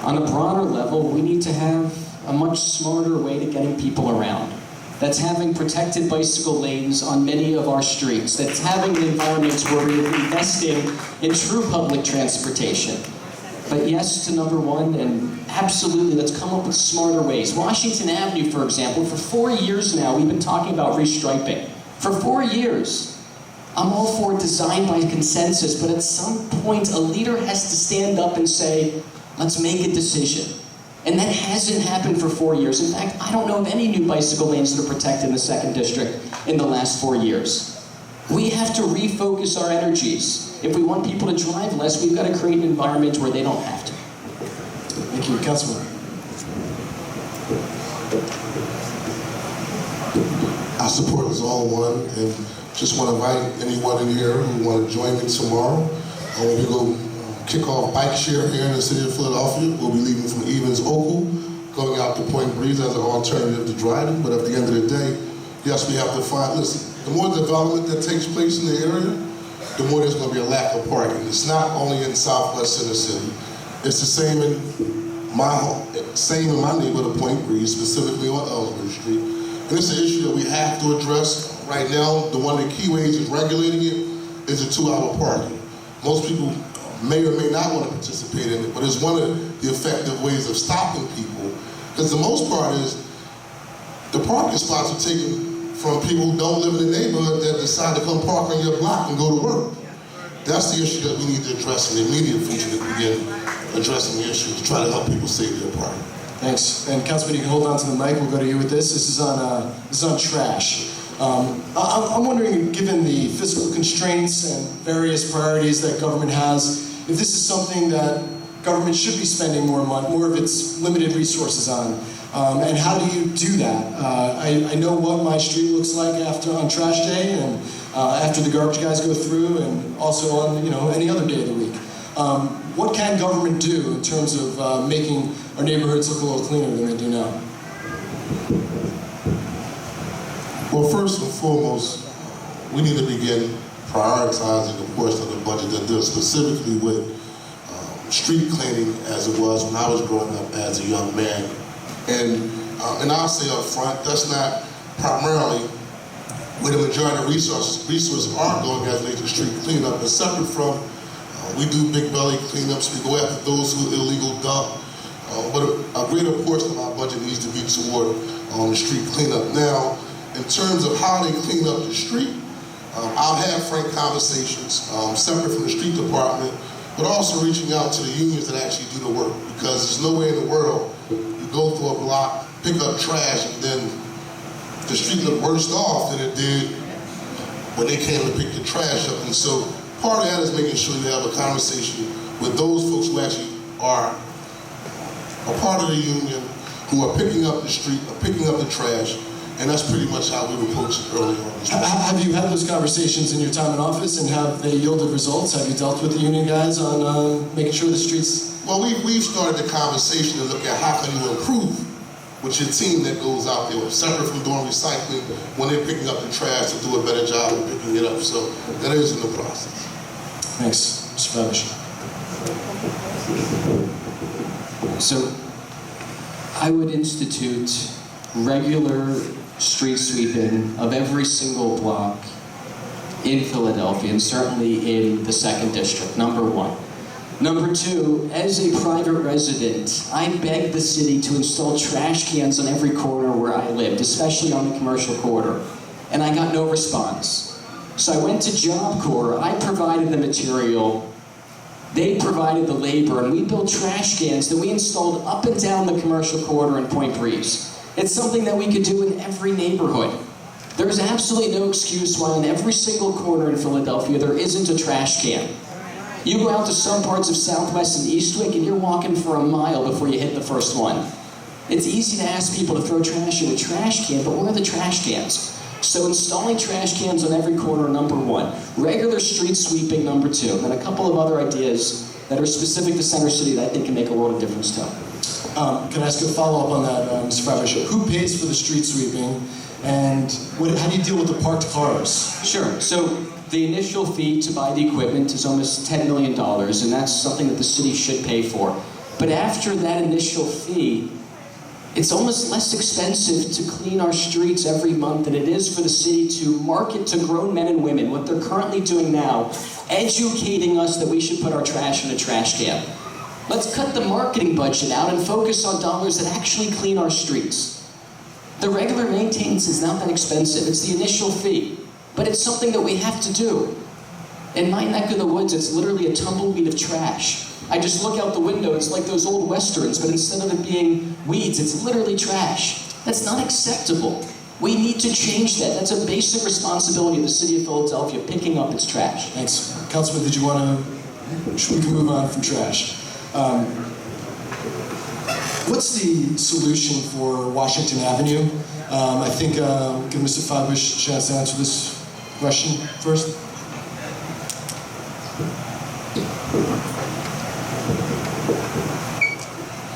On a broader level, we need to have a much smarter way to getting people around. That's having protected bicycle lanes on many of our streets. That's having an environment where we're investing in true public transportation. But yes to number 1, and absolutely, let's come up with smarter ways. Washington Avenue, for example, for 4 years now, we've been talking about restriping. For 4 years. I'm all for design by consensus, but at some point, a leader has to stand up and say, let's make a decision. And that hasn't happened for 4 years. In fact, I don't know of any new bicycle lanes that are protected in the 2nd District in the last 4 years. We have to refocus our energies. If we want people to drive less, we've got to create an environment where they don't have to.
Thank you. Councilman.
I support Zone 1 and just want to invite anyone in here who want to join me tomorrow. When we go kick off bike share here in the city of Philadelphia. We'll be leaving from Evans Oval, going out to Point Breeze as an alternative to driving. But at the end of the day, yes, we have to find, listen, the more development that takes place in the area, the more there's going to be a lack of parking. It's not only in Southwest Center City. It's the same in my neighborhood of Point Breeze, specifically on Ellsworth Street. And it's an issue that we have to address right now. The one of the key ways is regulating it is a 2-hour parking. Most people may or may not want to participate in it, but it's one of the effective ways of stopping people. Because the most part is the parking spots are taken from people who don't live in the neighborhood that decide to come park on your block and go to work. That's the issue that we need to address in the immediate future to begin addressing the issue to try to help people save their parking.
Thanks. And Councilman, you can hold on to the mic. We'll go to you with this. This is on trash. I'm wondering, given the fiscal constraints and various priorities that government has, if this is something that government should be spending more of its limited resources on. And how do you do that? I know what my street looks like on trash day and after the garbage guys go through, and also on any other day of the week. What can government do in terms of making our neighborhoods look a little cleaner than they do now?
Well, first and foremost, we need to begin prioritizing the portion of the budget that deals specifically with street cleaning as it was when I was growing up as a young man. And I'll say up front, that's not primarily where the majority of resources are going as related to street cleanup. But separate from, we do big belly cleanups, we go after those who illegal dump, but a greater portion of our budget needs to be toward the street cleanup. Now, in terms of how they clean up the street, I'll have frank conversations, separate from the street department, but also reaching out to the unions that actually do the work, because there's no way in the world you go through a block, pick up trash, and then the street looked worse off than it did when they came to pick the trash up. And so part of that is making sure you have a conversation with those folks who actually are a part of the union, who are picking up the street, or picking up the trash, and that's pretty much how we approach it early on.
Have you had those conversations in your time in office, and have they yielded results? Have you dealt with the union guys on making sure the streets?
Well, we've started the conversation to look at how can you improve with your team that goes out there, separate from doing recycling, when they're picking up the trash, to do a better job of picking it up. So that is in the process.
Thanks, Mr. Feibush.
So I would institute regular street sweeping of every single block in Philadelphia, and certainly in the 2nd District, number one. Number two, as a private resident, I begged the city to install trash cans on every corner where I lived, especially on the commercial corridor, and I got no response. So I went to Job Corps, I provided the material, they provided the labor, and we built trash cans that we installed up and down the commercial corridor in Point Breeze. It's something that we could do in every neighborhood. There's absolutely no excuse why in every single corner in Philadelphia there isn't a trash can. You go out to some parts of Southwest and Eastwick and you're walking for a mile before you hit the first one. It's easy to ask people to throw trash in a trash can, but where are the trash cans? So installing trash cans on every corner, number one. Regular street sweeping, number two. And then a couple of other ideas that are specific to Center City that I think can make a world of difference too.
Can I ask a follow-up on that, Mr. Feibush? Who pays for the street sweeping, and how do you deal with the parked cars?
Sure. So the initial fee to buy the equipment is almost $10 million, and that's something that the city should pay for. But after that initial fee, it's almost less expensive to clean our streets every month than it is for the city to market to grown men and women what they're currently doing now, educating us that we should put our trash in a trash can. Let's cut the marketing budget out and focus on dollars that actually clean our streets. The regular maintenance is not that expensive. It's the initial fee. But it's something that we have to do. In my neck of the woods, it's literally a tumbleweed of trash. I just look out the window, it's like those old westerns, but instead of it being weeds, it's literally trash. That's not acceptable. We need to change that. That's a basic responsibility of the city of Philadelphia, picking up its trash.
Thanks. Councilman, did you want to... We can move on from trash. What's the solution for Washington Avenue? I think give Mr. Feibush a chance to answer this question first.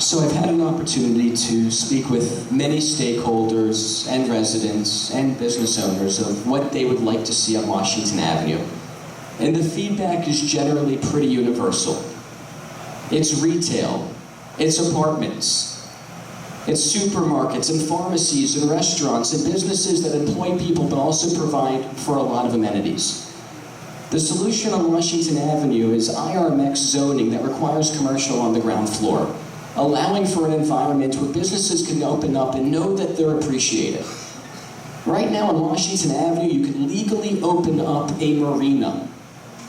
So I've had an opportunity to speak with many stakeholders and residents and business owners of what they would like to see on Washington Avenue. And the feedback is generally pretty universal. It's retail, it's apartments, it's supermarkets and pharmacies and restaurants and businesses that employ people but also provide for a lot of amenities. The solution on Washington Avenue is IRMX zoning that requires commercial on the ground floor, allowing for an environment where businesses can open up and know that they're appreciated. Right now on Washington Avenue, you can legally open up a marina.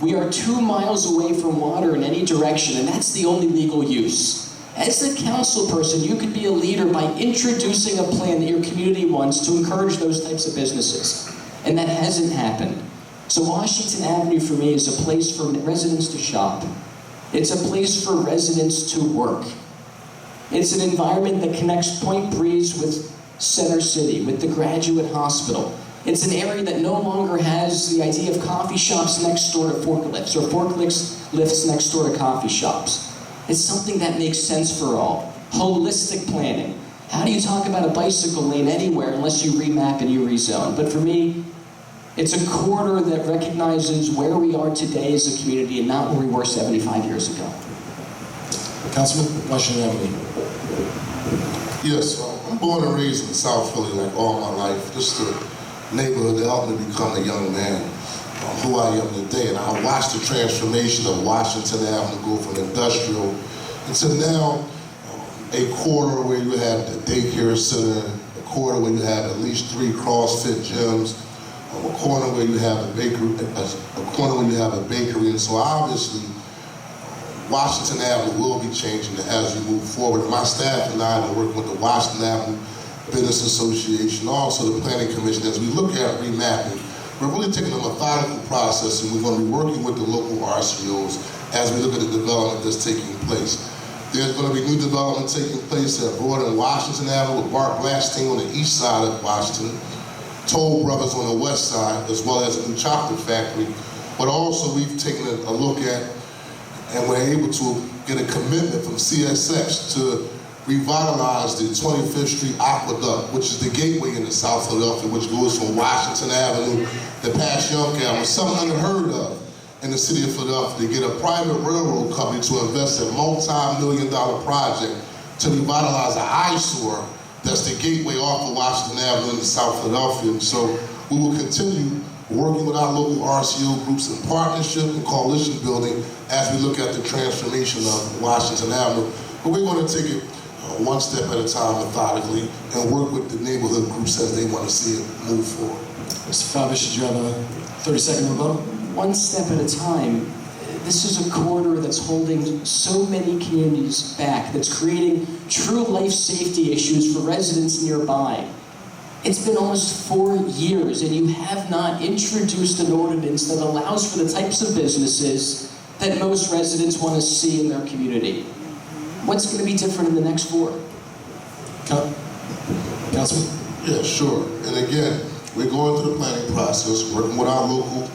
We are 2 miles away from water in any direction, and that's the only legal use. As a council person, you could be a leader by introducing a plan that your community wants to encourage those types of businesses. And that hasn't happened. So Washington Avenue for me is a place for residents to shop. It's a place for residents to work. It's an environment that connects Point Breeze with Center City, with the Graduate Hospital. It's an area that no longer has the idea of coffee shops next door to forklifts, or forklifts next door to coffee shops. It's something that makes sense for all. Holistic planning. How do you talk about a bicycle lane anywhere unless you remap and you rezone? But for me, It's a corridor that recognizes where we are today as a community and not where we were 75 years ago.
Councilman, Washington Avenue.
Yes, I'm born and raised in South Philly like all my life. Just a neighborhood that helped me become the young man who I am today. And I watched the transformation of Washington Avenue go from industrial into now a corridor where you have the daycare center, a corridor where you have at least 3 CrossFit gyms, a corner where you have a bakery, and so obviously Washington Avenue will be changing as we move forward. And my staff and I are working with the Washington Avenue Business Association, also the Planning Commission, as we look at remapping. We're really taking a methodical process, and we're going to be working with the local RCOs as we look at the development that's taking place. There's going to be new development taking place at Broad and Washington Avenue with Bart Blasting on the east side of Washington, Toll Brothers on the west side, as well as a new chocolate factory. But also we've taken a look at, and we're able to get a commitment from CSX to revitalize the 25th Street Aqueduct, which is the gateway into South Philadelphia, which goes from Washington Avenue to past Young Avenue. Something unheard of in the city of Philadelphia, to get a private railroad company to invest a multi-million-dollar project to revitalize an eyesore that's the gateway off of Washington Avenue into South Philadelphia. And so we will continue working with our local RCO groups in partnership and coalition building as we look at the transformation of Washington Avenue. But we're going to take it one step at a time methodically and work with the neighborhood groups as they want to see it move forward.
Mr. Feibush, did you have a 30-second rebuttal?
One step at a time. This is a corridor that's holding so many communities back, that's creating true life safety issues for residents nearby. It's been almost 4 years, and you have not introduced an ordinance that allows for the types of businesses that most residents want to see in their community. What's going to be different in the next 4?
Councilman?
Yeah, sure. And again, we're going through the planning process, working with our local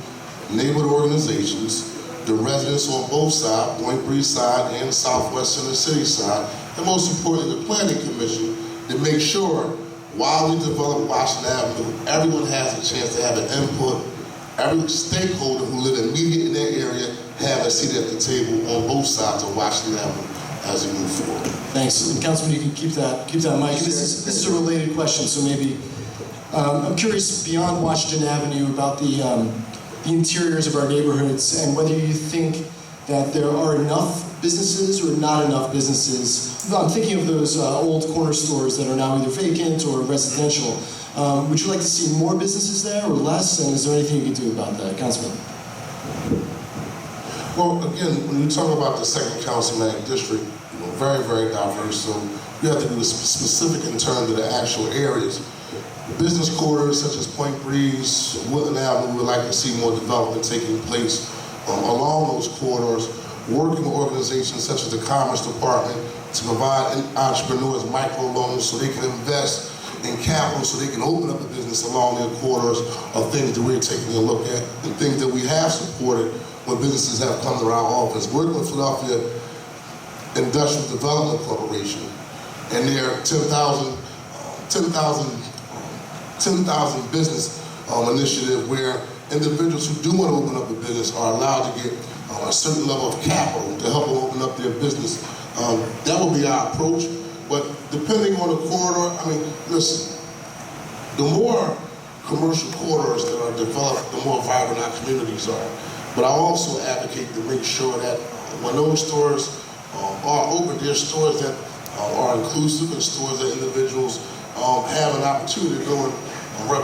neighborhood organizations, the residents on both sides, Point Breeze side and Southwest Center City side, and most importantly, the Planning Commission, to make sure while we develop Washington Avenue, everyone has a chance to have an input. Every stakeholder who live immediately in that area have a seat at the table on both sides of Washington Avenue as we move forward.
Thanks. And Councilman, you can keep that mic. This is a related question, so maybe I'm curious beyond Washington Avenue about the interiors of our neighborhoods and whether you think that there are enough businesses or not enough businesses. I'm thinking of those old corner stores that are now either vacant or residential. Would you like to see more businesses there or less? And is there anything you can do about that, Councilman?
Well, again, when you talk about the second councilman district, very, very diverse, so you have to be specific in terms of the actual areas. Business corridors such as Point Breeze, Woodland Avenue, we would like to see more development taking place along those corridors, working with organizations such as the Commerce Department to provide entrepreneurs microloans so they can invest in capital so they can open up a business along their corridors of things that we're taking a look at and things that we have supported when businesses have come to our office. Working with Philadelphia Industrial Development Corporation and their 10,000 business initiative where individuals who do want to open up a business are allowed to get a certain level of capital to help them open up their business. That will be our approach. But depending on the corridor, I mean, listen, the more commercial corridors that are developed, the more vibrant our communities are. But I also advocate to make sure that when those stores are open, they're stores that are inclusive and stores that individuals have an opportunity to go and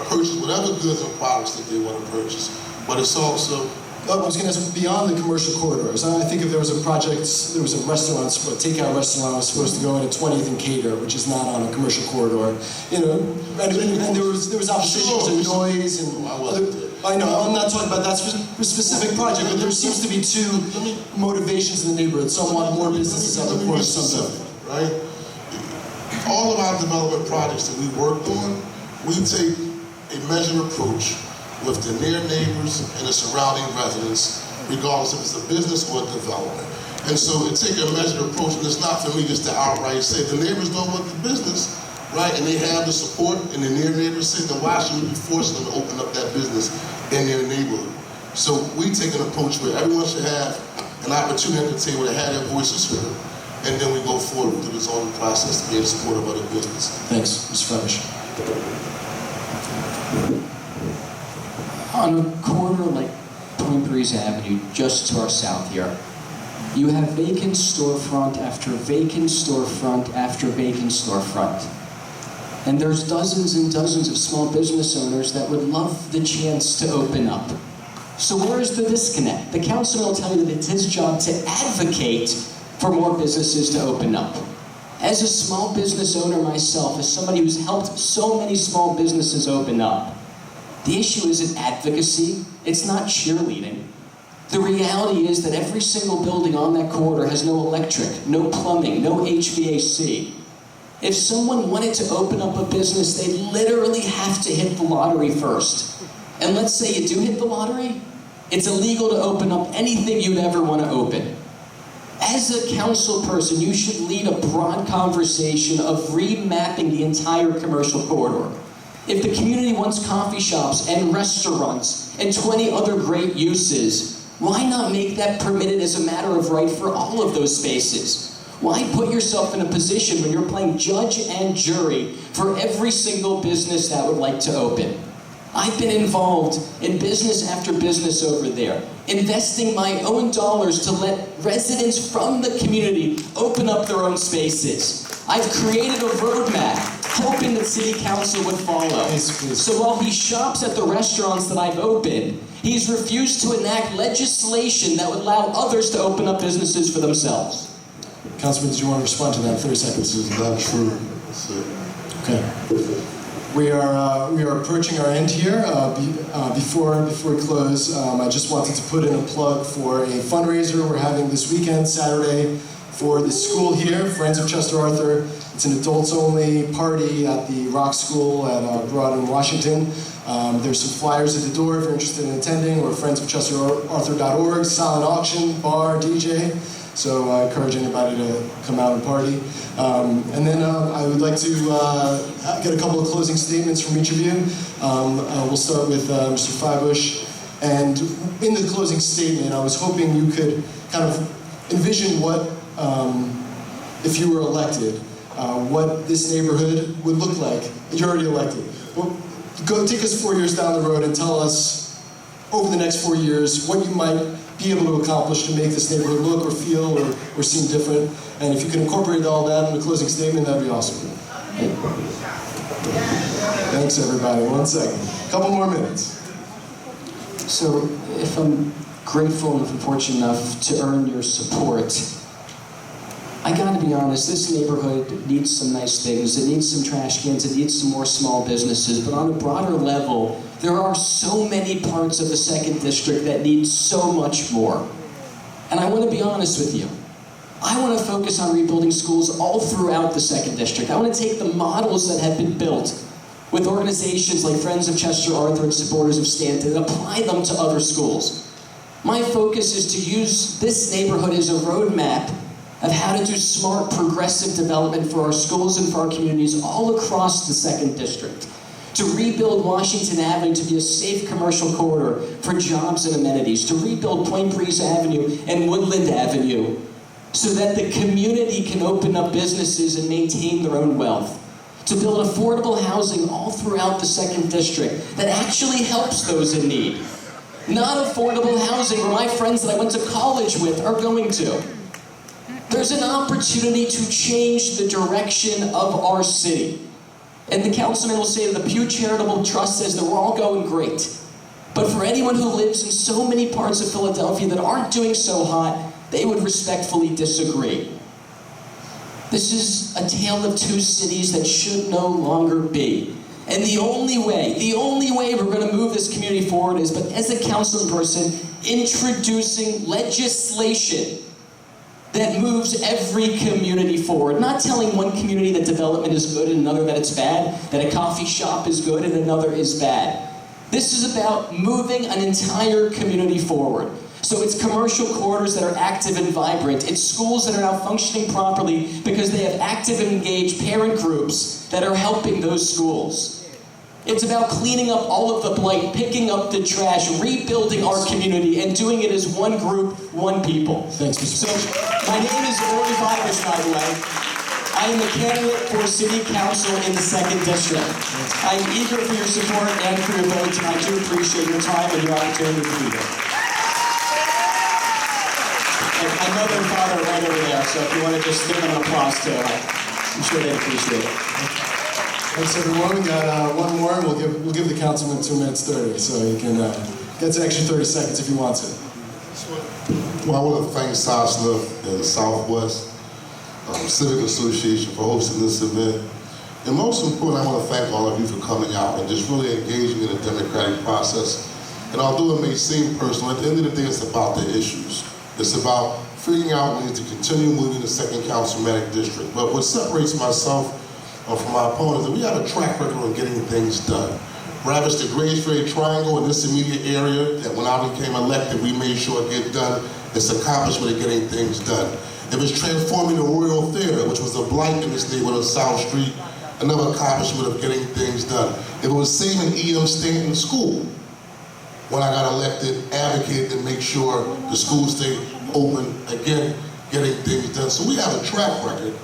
purchase whatever goods and products that they want to purchase. But it's also
I was going to ask, beyond the commercial corridors, I think if there was a project, there was a restaurant, a takeout restaurant was supposed to go into 20th and Cater, which is not on a commercial corridor, and there was opposition to noise and other, I know, I'm not talking about that specific project, but there seems to be 2 motivations in the neighborhood. Some want more businesses on the corner, some don't.
Right? All of our development projects that we worked on, we take a measured approach with the near neighbors and the surrounding residents, regardless if it's a business or a development. And so it takes a measured approach, and it's not for me just to outright say the neighbors don't want the business, right? And they have the support, and the near neighbors say, then why should we be forcing them to open up that business in their neighborhood. So we take an approach where everyone should have an opportunity at the table to have their voices heard, and then we go forward through the zoning process to be in support of other business.
Thanks, Mr. Feibush.
On a corner like Point Breeze Avenue, just to our south here, you have vacant storefront after vacant storefront after vacant storefront. And there's dozens and dozens of small business owners that would love the chance to open up. So where's the disconnect? The councilman will tell you that it's his job to advocate for more businesses to open up. As a small business owner myself, as somebody who's helped so many small businesses open up, the issue isn't advocacy, it's not cheerleading. The reality is that every single building on that corridor has no electric, no plumbing, no HVAC. If someone wanted to open up a business, they literally have to hit the lottery first. And let's say you do hit the lottery, it's illegal to open up anything you'd ever want to open. As a council person, you should lead a broad conversation of remapping the entire commercial corridor. If the community wants coffee shops and restaurants and 20 other great uses, why not make that permitted as a matter of right for all of those spaces? Why put yourself in a position when you're playing judge and jury for every single business that would like to open? I've been involved in business after business over there, investing my own dollars to let residents from the community open up their own spaces. I've created a roadmap, hoping that City Council would follow.
Please.
So while he shops at the restaurants that I've opened, he's refused to enact legislation that would allow others to open up businesses for themselves.
Councilman, did you want to respond to that? 30 seconds.
This is not true. That's it.
Okay. We are approaching our end here. Before we close, I just wanted to put in a plug for a fundraiser we're having this weekend, Saturday, for the school here, Friends of Chester Arthur. It's an adults-only party at the Rock School at Broad in Washington. There's some flyers at the door if you're interested in attending, or friendsofchesterarthur.org, silent auction, bar, DJ. So I encourage anybody to come out and party. And then I would like to get a couple of closing statements from each of you. We'll start with Mr. Feibush. And in the closing statement, I was hoping you could kind of envision what, if you were elected, what this neighborhood would look like. You're already elected. Well, go take us 4 years down the road and tell us, over the next 4 years, what you might be able to accomplish to make this neighborhood look or feel or seem different. And if you can incorporate all that in the closing statement, that'd be awesome. Thanks, everybody. 1 second. A couple more minutes.
So if I'm grateful and fortunate enough to earn your support, I gotta be honest, this neighborhood needs some nice things. It needs some trash cans, it needs some more small businesses, but on a broader level, there are so many parts of the 2nd District that need so much more. And I want to be honest with you. I want to focus on rebuilding schools all throughout the 2nd District. I want to take the models that have been built with organizations like Friends of Chester Arthur and Supporters of Stanton and apply them to other schools. My focus is to use this neighborhood as a roadmap of how to do smart, progressive development for our schools and for our communities all across the 2nd District. To rebuild Washington Avenue to be a safe commercial corridor for jobs and amenities, to rebuild Point Breeze Avenue and Woodland Avenue so that the community can open up businesses and maintain their own wealth, to build affordable housing all throughout the 2nd District that actually helps those in need. Not affordable housing where my friends that I went to college with are going to. There's an opportunity to change the direction of our city. And the councilman will say that the Pew Charitable Trust says that we're all going great. But for anyone who lives in so many parts of Philadelphia that aren't doing so hot, they would respectfully disagree. This is a tale of two cities that should no longer be. And the only way we're going to move this community forward is, but as a council person, introducing legislation that moves every community forward. Not telling one community that development is good and another that it's bad, that a coffee shop is good and another is bad. This is about moving an entire community forward. So it's commercial corridors that are active and vibrant. It's schools that are now functioning properly because they have active and engaged parent groups that are helping those schools. It's about cleaning up all of the blight, picking up the trash, rebuilding our community, and doing it as one group, one people.
Thanks, Mr.
So, my name is Ori Feibush, by the way. I am the candidate for City Council in the 2nd District. I'm eager for your support and for your votes, and I do appreciate your time and your opportunity to be here. And my mother and father are right over there, so if you want to just give them an applause too, I'm sure they'd appreciate it.
Thanks, everyone. We got one more. We'll give the councilman 2 minutes 30, so you can get an extra 30 seconds if you want to.
Well, I want to thank Sosna and the Southwest Civic Association for hosting this event. And most important, I want to thank all of you for coming out and just really engaging in the democratic process. And although it may seem personal, at the end of the day, it's about the issues. It's about figuring out ways to continue moving the 2nd Councilmanic District. But what separates myself from my opponents is that we have a track record of getting things done. Ravaged the Grace Ferry Triangle in this immediate area, that when I became elected, we made sure it get done. It's accomplishment of getting things done. It was transforming the Royal Theater, which was a blight in this neighborhood of South Street, another accomplishment of getting things done. It was saving E.M. Stanton School. When I got elected, advocated to make sure the school stayed open, again, getting things done. So we have a track record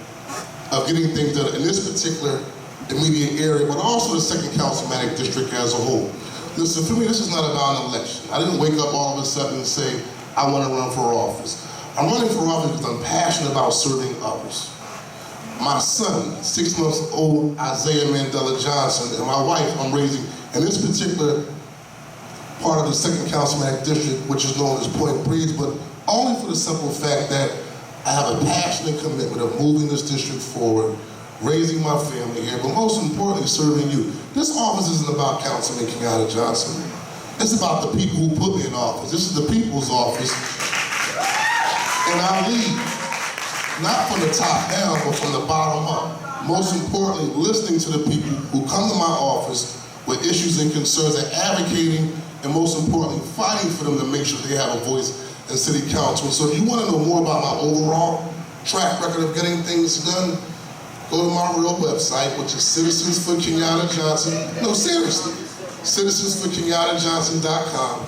of getting things done in this particular immediate area, but also the 2nd Councilmanic District as a whole. Listen, for me, this is not about an election. I didn't wake up all of a sudden and say, I want to run for office. I'm running for office because I'm passionate about serving others. My son, 6 months old, Isaiah Mandela Johnson, and my wife I'm raising in this particular part of the 2nd Councilmanic District, which is known as Point Breeze, but only for the simple fact that I have a passionate commitment of moving this district forward, raising my family here, but most importantly, serving you. This office isn't about Councilman Kenyatta Johnson. It's about the people who put me in office. This is the people's office. And I lead, not from the top down, but from the bottom up. Most importantly, listening to the people who come to my office with issues and concerns and advocating, and most importantly, fighting for them to make sure they have a voice in City Council. So if you want to know more about my overall track record of getting things done, go to my real website, which is Citizens for Kenyatta Johnson. No, seriously, citizensforkenyattajohnson.com.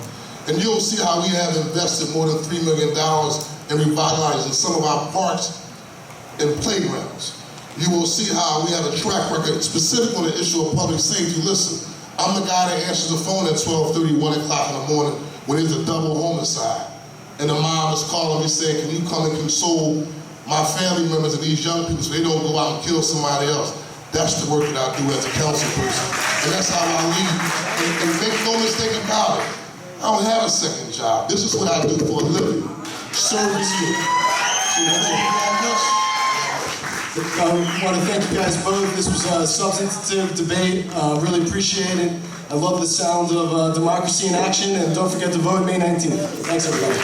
And you'll see how we have invested more than $3 million in revitalizing some of our parks and playgrounds. You will see how we have a track record specific on the issue of public safety. Listen, I'm the guy that answers the phone at 12:30, 1 o'clock in the morning when there's a double homicide. And the mom is calling me saying, can you come and console my family members and these young people so they don't go out and kill somebody else? That's the work that I do as a council person. And that's how I lead. And make no mistake about it, I don't have a second job. This is what I do for a living, serving you. So thank you very much.
I want to thank you guys both. This was a substantive debate. Really appreciate it. I love the sound of democracy in action, and don't forget to vote May 19th. Thanks, everybody.